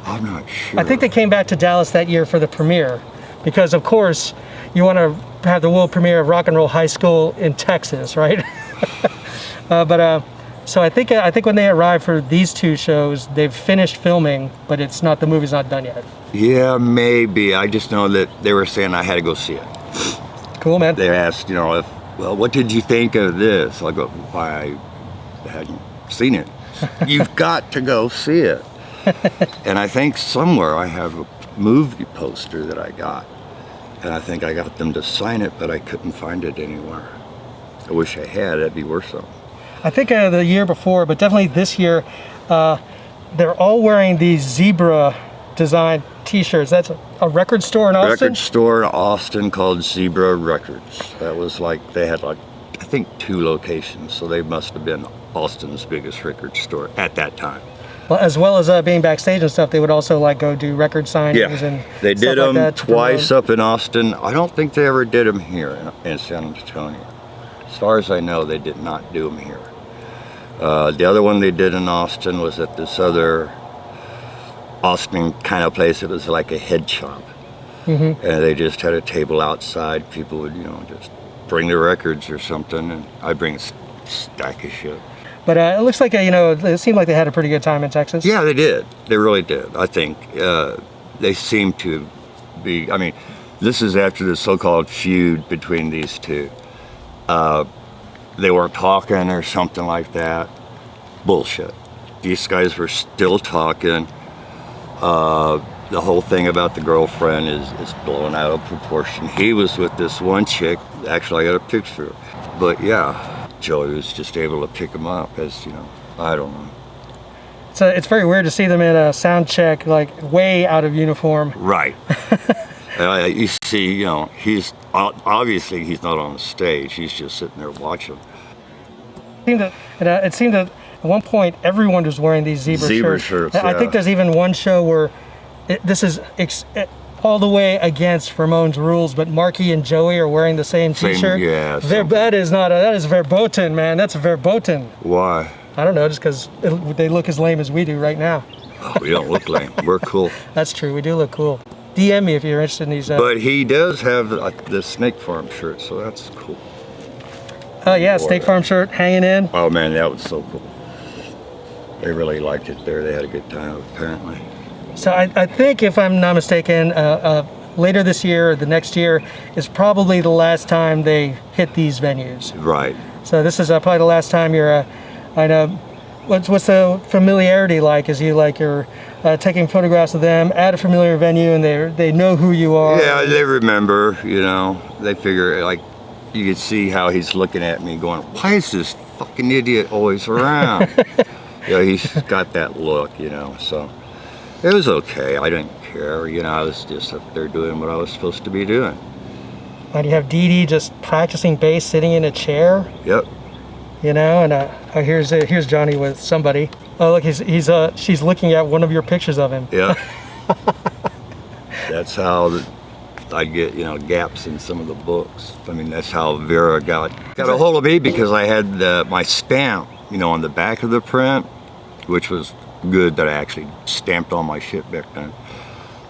I'm not sure. I think they came back to Dallas that year for the premiere because, of course, you want to have the world premiere of Rock and Roll High School in Texas, right? So I think when they arrived for these two shows, they've finished filming, but the movie's not done yet. Yeah, maybe. I just know that they were saying I had to go see it. Cool, man. They asked, you know, what did you think of this? I go, I hadn't seen it. You've got to go see it. And I think somewhere I have a movie poster that I got. And I think I got them to sign it, but I couldn't find it anywhere. I wish I had. That'd be worth something. I think the year before, but definitely this year, they're all wearing these zebra design t-shirts. That's a record store in Austin? Record store in Austin called Zebra Records. That was like, they had like, I think 2 locations, so they must have been Austin's biggest record store at that time. Well, as well as being backstage and stuff, they would also like go do record signings and they did them like twice up in Austin. I don't think they ever did them here in San Antonio. As far as I know, they did not do them here. The other one they did in Austin was at this other Austin kind of place. It was like a head shop. Mm-hmm. And they just had a table outside. People would, you know, just bring their records or something, and I'd bring a stack of shit. But it looks like, it seemed like they had a pretty good time in Texas. Yeah, they did. They really did. I think they seem to be, I mean, this is after the so-called feud between these two. They weren't talking or something like that. Bullshit. These guys were still talking. The whole thing about the girlfriend is blown out of proportion. He was with this one chick. Actually, I got a picture. But yeah, Joey was just able to pick him up as, you know, I don't know. So it's very weird to see them in a sound check, like way out of uniform. Right. You see, you know, he's obviously he's not on the stage. He's just sitting there watching. It seemed that at one point everyone was wearing these zebra shirts. Yeah. I think there's even one show where this is all the way against Ramones rules, but Marky and Joey are wearing the same T-shirt. Yeah. That is verboten, man. That's verboten. Why? I don't know, just because they look as lame as we do right now. Oh, we don't look lame. We're cool. That's true. We do look cool. DM me if you're interested in these. But he does have the Snake Farm shirt, so that's cool. Oh yeah, Snake Farm shirt hanging in. Oh man, that was so cool. They really liked it there. They had a good time, apparently. So I think, if I'm not mistaken, later this year or the next year is probably the last time they hit these venues. Right. So this is probably the last time you're, I know, what's the familiarity like? Is you're taking photographs of them at a familiar venue and they know who you are? Yeah, they remember, you know, they figure, like, you could see how he's looking at me going, why is this fucking idiot always around? You know, he's got that look, you know, so it was okay. I didn't care, you know, I was just up there doing what I was supposed to be doing. And you have Dee Dee just practicing bass sitting in a chair. Yep. You know, and here's Johnny with somebody. Oh look, she's looking at one of your pictures of him. Yeah. That's how I get, you know, gaps in some of the books. I mean, that's how Vera got a hold of me, because I had my stamp, you know, on the back of the print, which was good that I actually stamped all my shit back then.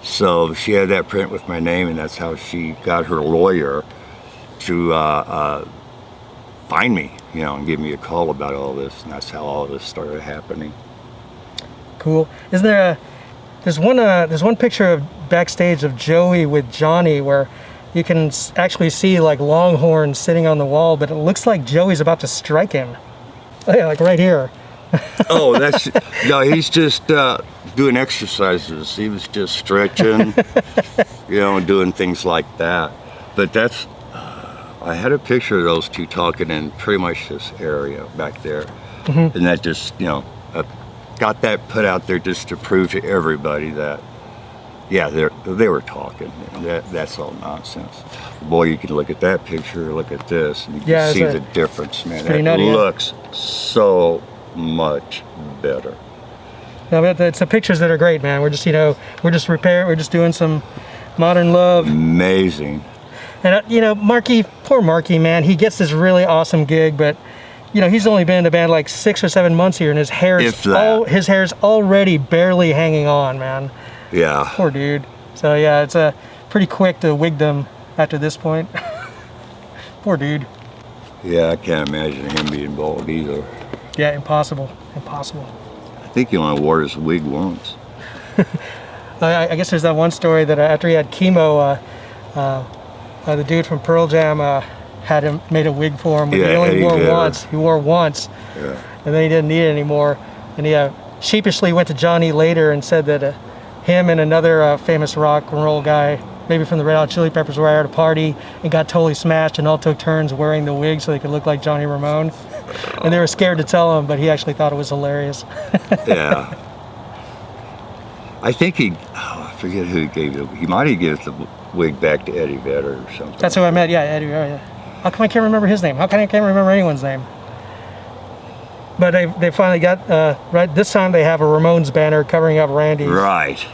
So she had that print with my name, and that's how she got her lawyer to find me, you know, and give me a call about all this, and that's how all this started happening. Cool. Isn't there there's one picture of backstage of Joey with Johnny where you can actually see like Longhorn sitting on the wall, but it looks like Joey's about to strike him. Oh, yeah, like right here. Oh, that's, no, he's just doing exercises. He was just stretching, you know, and doing things like that. But that's, I had a picture of those two talking in pretty much this area back there. Mm-hmm. And that just, you know, got that put out there just to prove to everybody that, yeah, they were talking. That's all nonsense. Boy, you can look at that picture, look at this, and you can see the difference, man. It looks so much better. No, but it's the pictures that are great, man. We're just, you know, we're just doing some modern love. Amazing. And you know, Marky, poor Marky, man, he gets this really awesome gig, but you know, he's only been in the band like 6 or 7 months here, and his hair's already barely hanging on, man. Yeah. Poor dude. So yeah, it's pretty quick to wig them after this point. Poor dude. Yeah, I can't imagine him being bald either. Yeah, impossible. Impossible. I think he only wore his wig once. I guess there's that one story that after he had chemo, the dude from Pearl Jam had him made a wig for him, but he only wore once. He wore once, and then he didn't need it anymore. And he sheepishly went to Johnny later and said that him and another famous rock and roll guy, maybe from the Red Hot Chili Peppers, were at a party and got totally smashed, and all took turns wearing the wig so they could look like Johnny Ramone. And they were scared to tell him, but he actually thought it was hilarious. Yeah. I think I forget who he gave it. He might have given the wig back to Eddie Vedder or something. That's who I met, yeah, Eddie Vedder. Yeah. How come I can't remember his name? How come I can't remember anyone's name? But they finally got, right, this time they have a Ramones banner covering up Randy's. Right.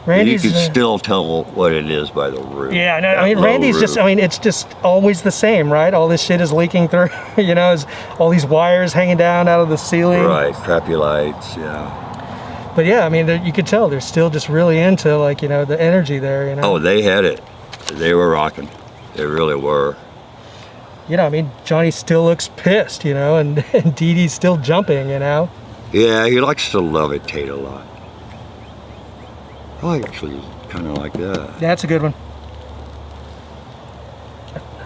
Randy's, you can still tell what it is by the roof. Yeah, no, I mean, Randy's just, I mean, it's just always the same, right? All this shit is leaking through, you know, all these wires hanging down out of the ceiling. Right, crappy lights, yeah. But yeah, I mean, you could tell they're still just really into, like, you know, the energy there, you know? Oh, they had it. They were rocking. They really were. You know, I mean, Johnny still looks pissed, you know, and Dee Dee's still jumping, you know? Yeah, he likes to love it, Tate, a lot. I actually kind of like that. Yeah, that's a good one.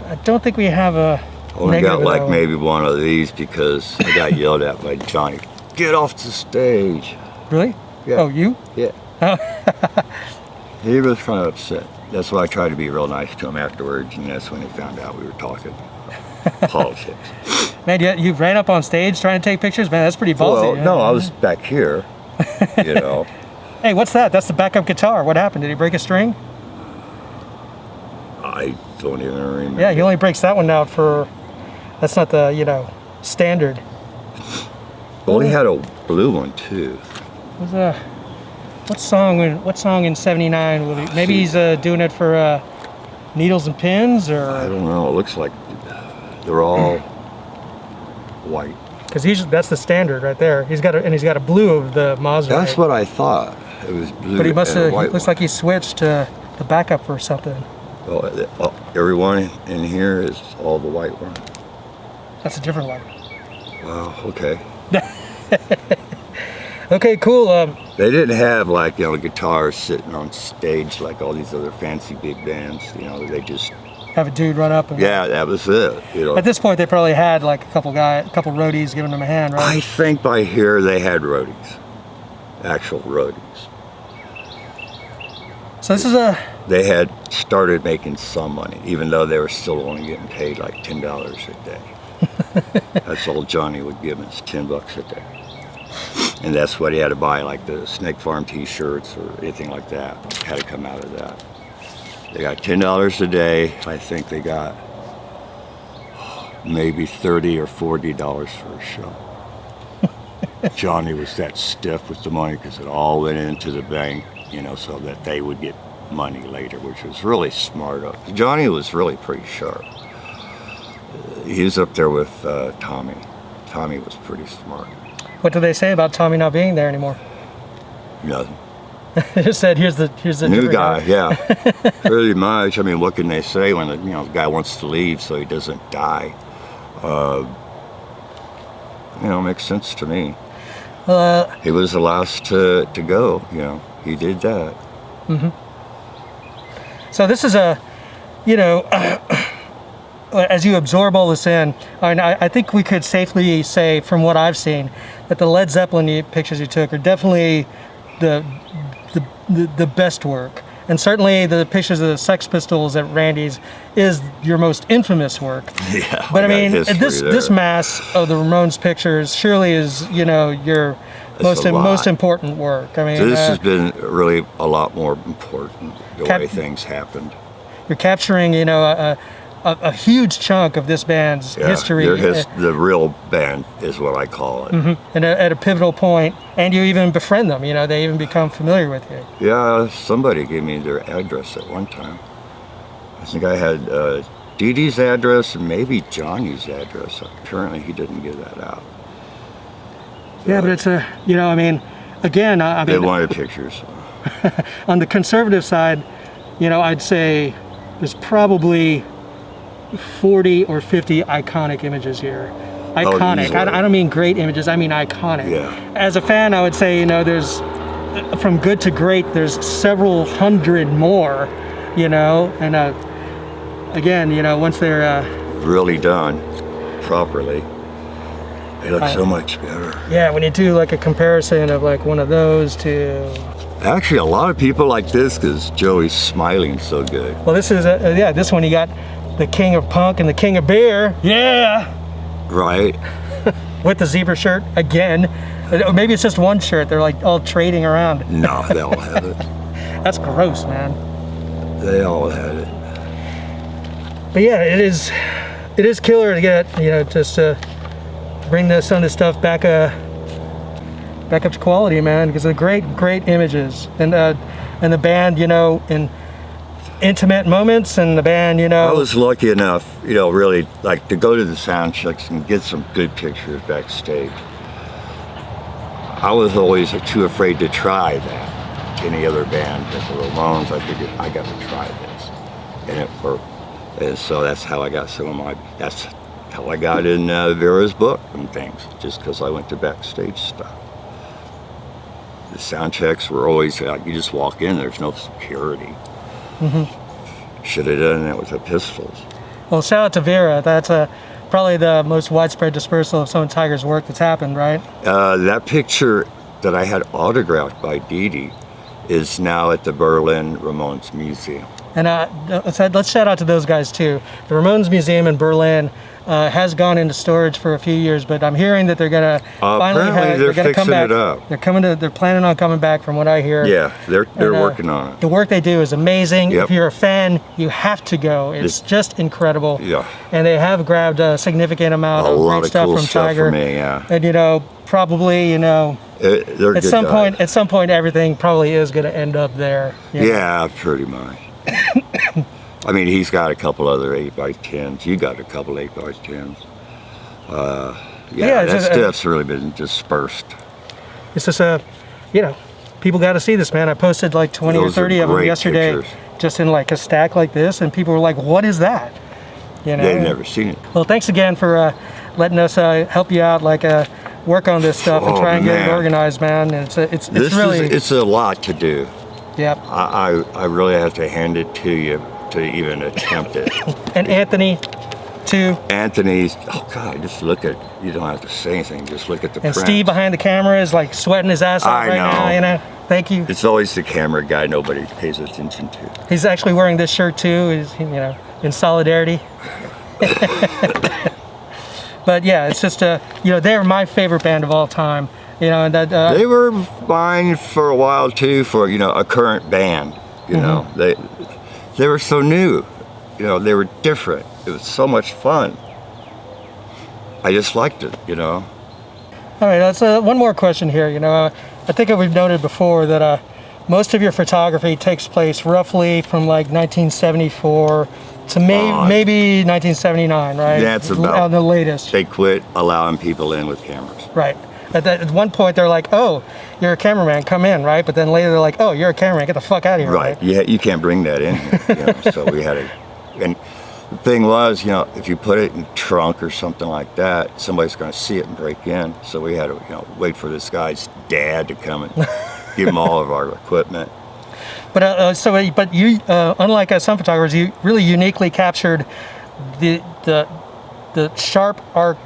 I don't think we have a Only got like maybe one of these because I got yelled at by Johnny. Get off the stage. Really? Yeah. Oh, you? Yeah. He was kind of upset. That's why I tried to be real nice to him afterwards, and that's when he found out we were talking politics. Man, you ran up on stage trying to take pictures? Man, that's pretty ballsy. Well, no, I was back here, you know. Hey, what's that? That's the backup guitar. What happened? Did he break a string? I don't even remember. Yeah, he only breaks that one out for, that's not the, you know, standard. Well, he had a blue one too. What song in '79? Maybe he's doing it for Needles and Pins, or I don't know. It looks like they're all white. Because that's the standard right there. He's got a blue of the Maserati. That's what I thought. It was blue. But he must have. It looks like he switched to the backup or something. Well, everyone in here is all the white one. That's a different one. Wow. Okay. Okay, cool. They didn't have like, you know, guitars sitting on stage like all these other fancy big bands. You know, they just have a dude run up. And yeah, that was it. You know, at this point, they probably had like a couple roadies giving them a hand, right? I think by here they had roadies, actual roadies. So this is They had started making some money, even though they were still only getting paid like $10 a day. That's all Johnny would give us, $10 a day. And that's what he had to buy, like the Snake Farm t-shirts or anything like that. Had to come out of that. They got $10 a day. I think they got maybe $30 or $40 for a show. Johnny was that stiff with the money because it all went into the bank, you know, so that they would get money later, which was really smart of him. Johnny was really pretty sharp. He was up there with Tommy. Tommy was pretty smart. What do they say about Tommy not being there anymore? Nothing. They just said, here's the new guy. Yeah, pretty much. I mean, what can they say when the the guy wants to leave so he doesn't die? Makes sense to me. He was the last to go. You know, he did that. Mm-hmm. So this is as you absorb all this in, I think we could safely say, from what I've seen, that the Led Zeppelin pictures you took are definitely the best work. And certainly the pictures of the Sex Pistols at Randy's is your most infamous work. Yeah. But I mean, this mass of the Ramones pictures surely is, your most important work. I mean, so this has been really a lot more important, the way things happened. You're capturing, a huge chunk of this band's history. The real band is what I call it. Mm-hmm. And at a pivotal point, and you even befriend them, they even become familiar with you. Yeah, somebody gave me their address at one time. I think I had Dee Dee's address and maybe Johnny's address. Apparently he didn't give that out. Yeah, but it's again, they wanted pictures. On the conservative side, I'd say there's probably 40 or 50 iconic images here. Iconic. I don't mean great images, I mean iconic. Yeah. As a fan, I would say, there's, from good to great, there's several hundred more, and again, once they're really done properly, they look so much better. Yeah, when you do like a comparison of like one of those to... Actually, a lot of people like this because Joey's smiling so good. Well, this is, this one you got the king of punk and the king of beer. Yeah! Right. With the zebra shirt again. Or maybe it's just one shirt. They're like all trading around. No, they all have it. That's gross, man. They all had it. But yeah, it is killer to get, just to bring some of this stuff back up to quality, man, because they're great images. And the band, in intimate moments, and the band, I was lucky enough, really like to go to the sound checks and get some good pictures backstage. I was always too afraid to try that to any other band. But the Ramones, I figured I got to try this, and it worked. And so that's how I got that's how I got in Vera's book and things, just because I went to backstage stuff. The sound checks were always like, you just walk in, there's no security. Mm-hmm. Should have done that with the Pistols. Well, shout out to Vera. That's probably the most widespread dispersal of some of Tiger's work that's happened, right? That picture that I had autographed by Dee Dee is now at the Berlin Ramones Museum. And let's shout out to those guys too. The Ramones Museum in Berlin has gone into storage for a few years, but I'm hearing that they're gonna finally they're gonna come back. It up. They're planning on coming back, from what I hear. Yeah, they're working on it. The work they do is amazing. Yep. If you're a fan, you have to go. It's just incredible. Yeah. And they have grabbed a significant amount of great stuff cool from stuff Tiger. For me, yeah. And probably they're at some point everything probably is going to end up there. Yeah, pretty much. I mean, he's got a couple other 8x10s. You got a couple 8x10s. That stuff's really been dispersed. It's just people got to see this, man. I posted like 20 or 30 of them yesterday, pictures. Just in like a stack like this, and people were like, "What is that?" They've never seen it. Well, thanks again for letting us help you out. Like work on this stuff and try and get it man. organized, man. And it's really It's a lot to do. yep. I really have to hand it to you to even attempt it. And Anthony, too. Anthony's, oh God, just look at, you don't have to say anything, just look at the And print. Steve behind the camera is like sweating his ass off I right know. now, you know. Thank you. It's always the camera guy nobody pays attention to. He's actually wearing this shirt too, is you know, in solidarity. But yeah, it's just you know, they're my favorite band of all time. You know, and that They were mine for a while too, for, you know, a current band. You know, they were so new. You know, they were different. It was so much fun. I just liked it, you know. all right, that's one more question here. You know, I think we've noted before that most of your photography takes place roughly from like 1974 to maybe 1979, right? That's about the latest. They quit allowing people in with cameras. Right. At one point, they're like, "Oh, you're a cameraman, come in," right? But then later, they're like, "Oh, you're a cameraman, get the fuck out of here!" Right. Yeah, you can't bring that in here. You know? So we had to. And the thing was, you know, if you put it in the trunk or something like that, somebody's going to see it and break in. So we had to, you know, wait for this guy's dad to come and give him all of our equipment. But but you, unlike some photographers, you really uniquely captured the sharp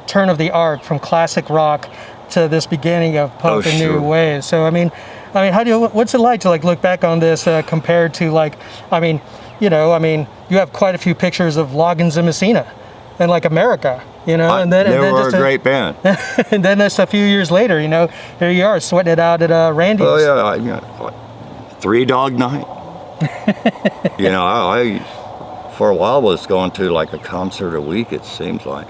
turn of the arc from classic rock to this beginning of punk and new wave. So I mean, what's it like to like look back on this compared to like, you have quite a few pictures of Loggins and Messina and like America, you know, and then they and then were just a great band. and then just a few years later, you know, here you are sweating it out at Randy's. Oh yeah, what, 3 Dog Night. You know, I for a while was going to like a concert a week. It seems like.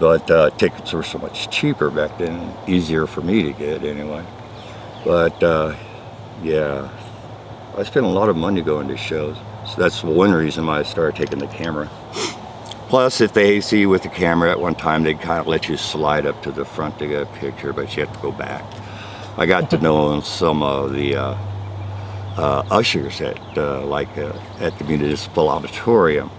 But tickets were so much cheaper back then, easier for me to get anyway. But yeah, I spent a lot of money going to shows. So that's one reason why I started taking the camera. Plus, if they see you with the camera at one time, they'd kind of let you slide up to the front to get a picture, but you have to go back. I got to know some of the ushers at at the Municipal Auditorium,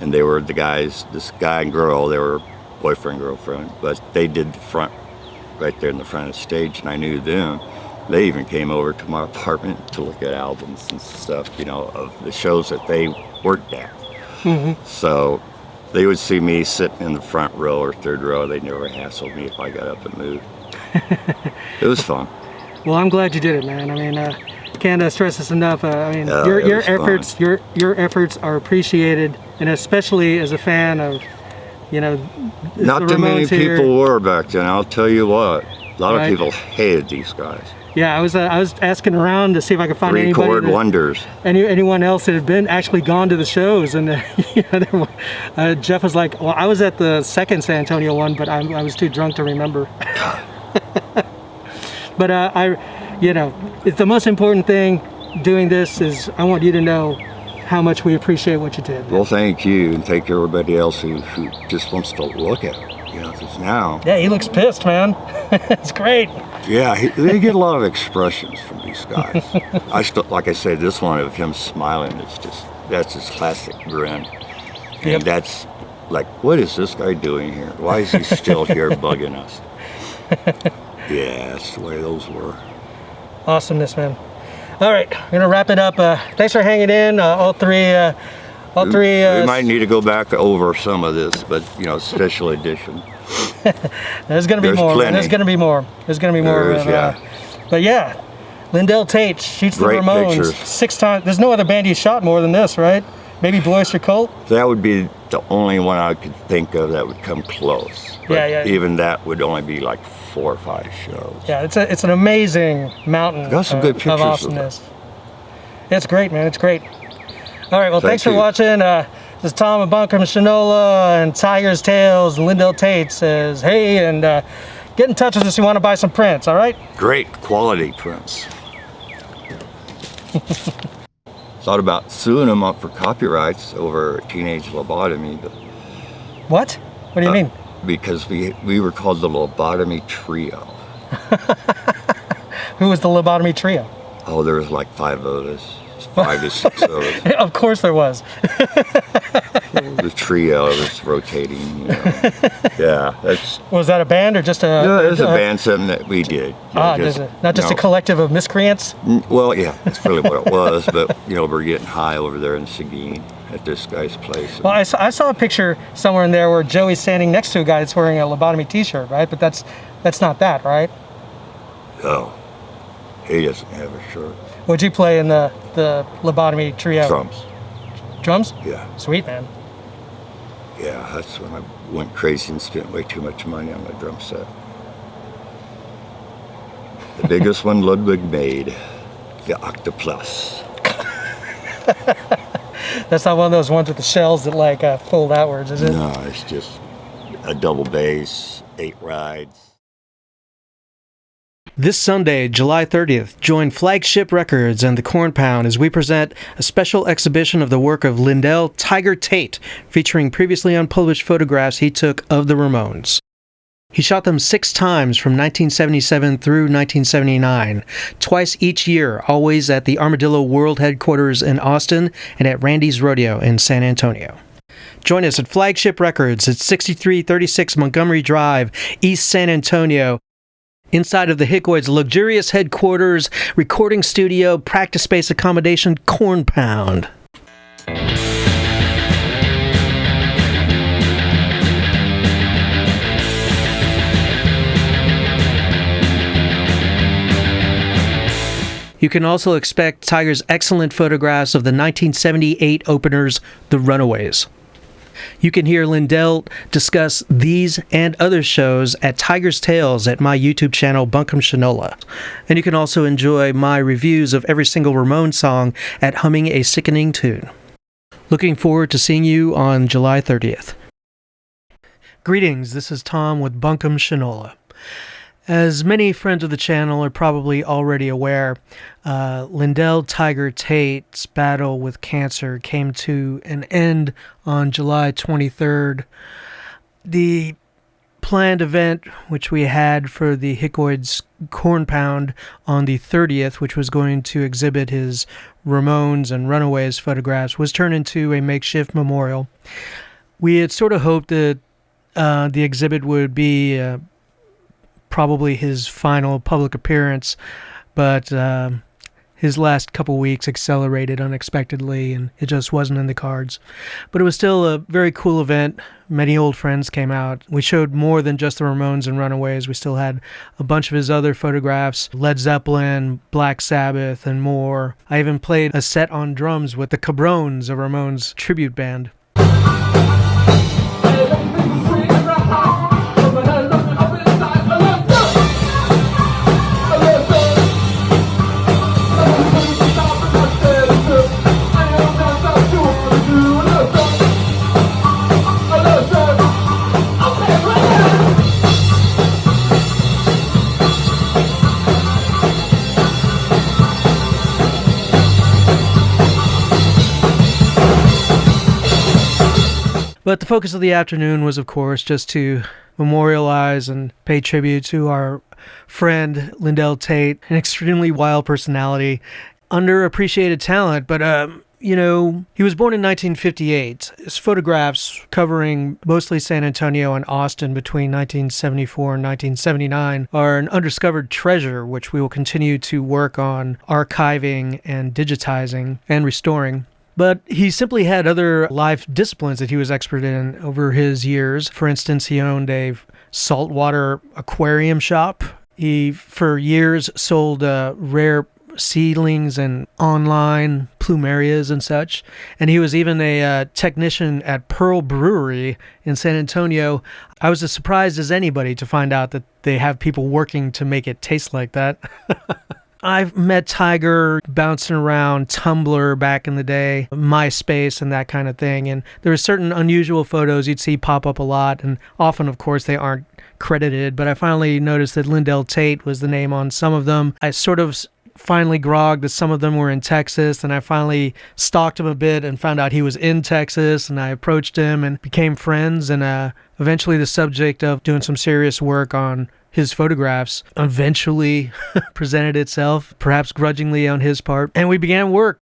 and they were the guys, this guy and girl, they were boyfriend, girlfriend, but they did the front, right there in the front of the stage, and I knew them. They even came over to my apartment to look at albums and stuff, you know, of the shows that they worked at. Mm-hmm. So they would see me sitting in the front row or third row. They never hassled me if I got up and moved. It was fun. Well, I'm glad you did it, man. I mean, can't stress this enough. Your efforts, fun. your efforts are appreciated, and especially as a fan of, you know, not too many people were back then. I'll tell you what, a lot of people hated these guys. Yeah, I was asking around to see if I could find anybody. Three-chord wonders. Anyone else that had actually gone to the shows, and you know, Jeff was like, "Well, I was at the second San Antonio one, but I was too drunk to remember." But you know, it's the most important thing doing this is I want you to know how much we appreciate what you did. Well, thank you, and thank everybody else who just wants to look at it. You know, because now. Yeah, he looks pissed, man. It's great. Yeah, they get a lot of expressions from these guys. Like I said, this one of him smiling that's his classic grin. And that's like, what is this guy doing here? Why is he still here bugging us? Yeah, that's the way those were. Awesomeness, man. All right, we're gonna wrap it up. Thanks for hanging in, all three. We might need to go back over some of this, but you know, special edition. There's gonna be more. Plenty. There's gonna be more. There's gonna be more. Yeah. But yeah, Lindell Tate shoots Great the Ramones pictures. 6 times. There's no other band you shot more than this, right? Maybe Blue Oyster Cult. That would be the only one I could think of that would come close. But Yeah. even that would only be like 4 or 5 shows. Yeah, it's an amazing mountain. Got some good pictures of of awesomeness. It's great, man. It's great. All right, well, thanks for you. watching. This is Tom of BuncombeShinola and Tiger's Tales and Lindell Tate says, hey, and get in touch with us if you want to buy some prints, all right? Great quality prints. Thought about suing them up for copyrights over teenage lobotomy, but What? What do you mean? because we were called the Lobotomy Trio. Who was the lobotomy trio? Oh, there was like 5 of us, 5 to 6 of us. Of course there was. the trio was rotating. Yeah, that's. Was that a band or just a? No, it was a band, something that we did. Not just a collective of miscreants. Well, yeah, that's really what it was. But we're getting high over there in Seguin at this guy's place. Well, I saw a picture somewhere in there where Joey's standing next to a guy that's wearing a lobotomy T-shirt, right? But that's not that, right? Oh, he doesn't have a shirt. What'd you play in the lobotomy trio? Drums. Drums? Yeah. Sweet, man. Yeah, that's when I went crazy and spent way too much money on the drum set. The biggest one Ludwig made, the Octoplus. That's not one of those ones with the shells that fold outwards, is it? No, it's just a double bass, 8 rides. This Sunday, July 30th, join Flagship Records and the Corn Pound as we present a special exhibition of the work of Lindell Tiger Tate, featuring previously unpublished photographs he took of the Ramones. He shot them 6 times from 1977 through 1979, twice each year, always at the Armadillo World Headquarters in Austin and at Randy's Rodeo in San Antonio. Join us at Flagship Records at 6336 Montgomery Drive, East San Antonio, inside of the Hickoids' luxurious headquarters, recording studio, practice space accommodation, Corn Pound. You can also expect Tiger's excellent photographs of the 1978 openers, The Runaways. You can hear Lindell discuss these and other shows at Tiger's Tales at my YouTube channel, BuncombeShinola. And you can also enjoy my reviews of every single Ramones song at Humming a Sickening Tune. Looking forward to seeing you on July 30th. Greetings, this is Tom with BuncombeShinola. As many friends of the channel are probably already aware, Lindell Tiger Tate's battle with cancer came to an end on July 23rd. The planned event, which we had for the Hickoids Corn Pound on the 30th, which was going to exhibit his Ramones and Runaways photographs, was turned into a makeshift memorial. We had sort of hoped that the exhibit would be probably his final public appearance, but his last couple weeks accelerated unexpectedly, and it just wasn't in the cards. But it was still a very cool event. Many old friends came out. We showed more than just the Ramones and Runaways. We still had a bunch of his other photographs, Led Zeppelin, Black Sabbath, and more. I even played a set on drums with the Cabrones, a Ramones tribute band. But the focus of the afternoon was, of course, just to memorialize and pay tribute to our friend Lindell Tate, an extremely wild personality, underappreciated talent, but he was born in 1958. His photographs covering mostly San Antonio and Austin between 1974 and 1979 are an undiscovered treasure, which we will continue to work on archiving and digitizing and restoring. But he simply had other life disciplines that he was expert in over his years. For instance, he owned a saltwater aquarium shop. He, for years, sold rare seedlings and online plumerias and such. And he was even a technician at Pearl Brewery in San Antonio. I was as surprised as anybody to find out that they have people working to make it taste like that. I've met Tiger bouncing around Tumblr back in the day, MySpace and that kind of thing, and there were certain unusual photos you'd see pop up a lot, and often, of course, they aren't credited, but I finally noticed that Lindell Tate was the name on some of them. I sort of finally grogged that some of them were in Texas, and I finally stalked him a bit and found out he was in Texas, and I approached him and became friends, and eventually the subject of doing some serious work on his photographs eventually presented itself, perhaps grudgingly on his part, and we began work.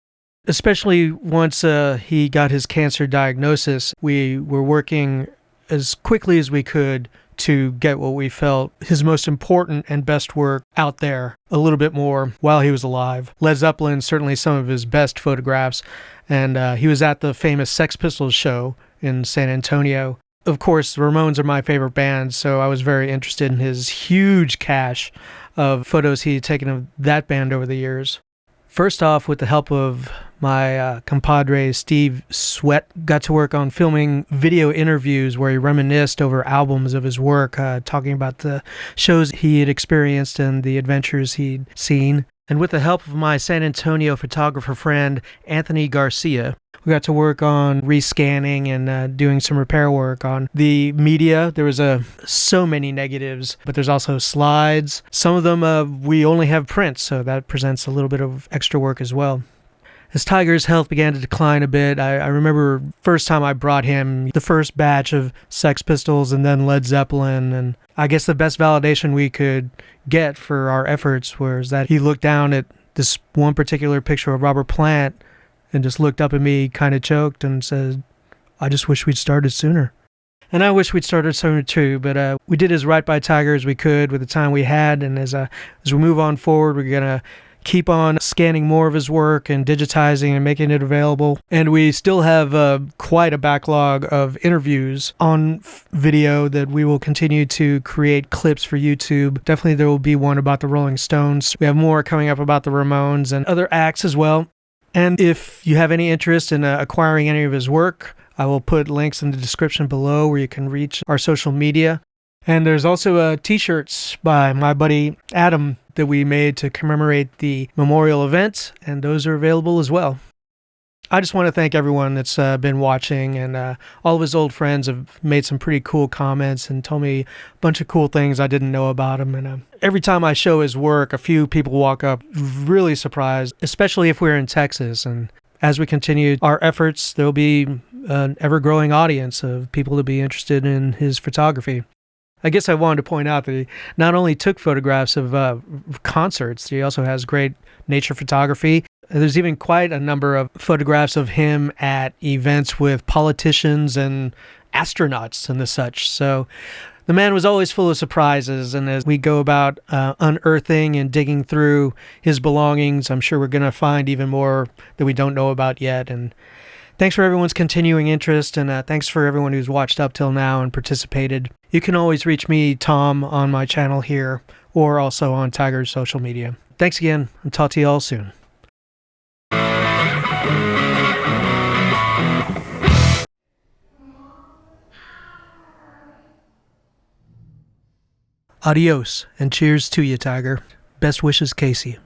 especially once he got his cancer diagnosis. We were working as quickly as we could to get what we felt his most important and best work out there a little bit more while he was alive. Led Zeppelin, certainly some of his best photographs, and he was at the famous Sex Pistols show in San Antonio. Of course, the Ramones are my favorite band, so I was very interested in his huge cache of photos he had taken of that band over the years. First off, with the help of my compadre Steve Sweat, got to work on filming video interviews where he reminisced over albums of his work, talking about the shows he had experienced and the adventures he'd seen. And with the help of my San Antonio photographer friend Anthony Garcia, we got to work on rescanning and doing some repair work on the media. There was so many negatives, but there's also slides. Some of them we only have prints, so that presents a little bit of extra work as well. As Tiger's health began to decline a bit, I remember first time I brought him the first batch of Sex Pistols and then Led Zeppelin, and I guess the best validation we could get for our efforts was that he looked down at this one particular picture of Robert Plant and just looked up at me, kind of choked, and said, "I just wish we'd started sooner." And I wish we'd started sooner too, but we did as right by Tiger as we could with the time we had, and as we move on forward, we're going to keep on scanning more of his work and digitizing and making it available. And we still have quite a backlog of interviews on video that we will continue to create clips for YouTube. Definitely there will be one about the Rolling Stones. We have more coming up about the Ramones and other acts as well. And if you have any interest in acquiring any of his work, I will put links in the description below where you can reach our social media. And there's also t-shirts by my buddy Adam that we made to commemorate the memorial event, and those are available as well. I just want to thank everyone that's been watching, and all of his old friends have made some pretty cool comments and told me a bunch of cool things I didn't know about him. And every time I show his work, a few people walk up really surprised, especially if we're in Texas. And as we continue our efforts, there'll be an ever-growing audience of people to be interested in his photography. I guess I wanted to point out that he not only took photographs of concerts, he also has great nature photography. There's even quite a number of photographs of him at events with politicians and astronauts and the such. So the man was always full of surprises, and as we go about unearthing and digging through his belongings, I'm sure we're going to find even more that we don't know about yet. And thanks for everyone's continuing interest, and thanks for everyone who's watched up till now and participated. You can always reach me, Tom, on my channel here, or also on Tiger's social media. Thanks again, and talk to you all soon. Adios, and cheers to you, Tiger. Best wishes, Casey.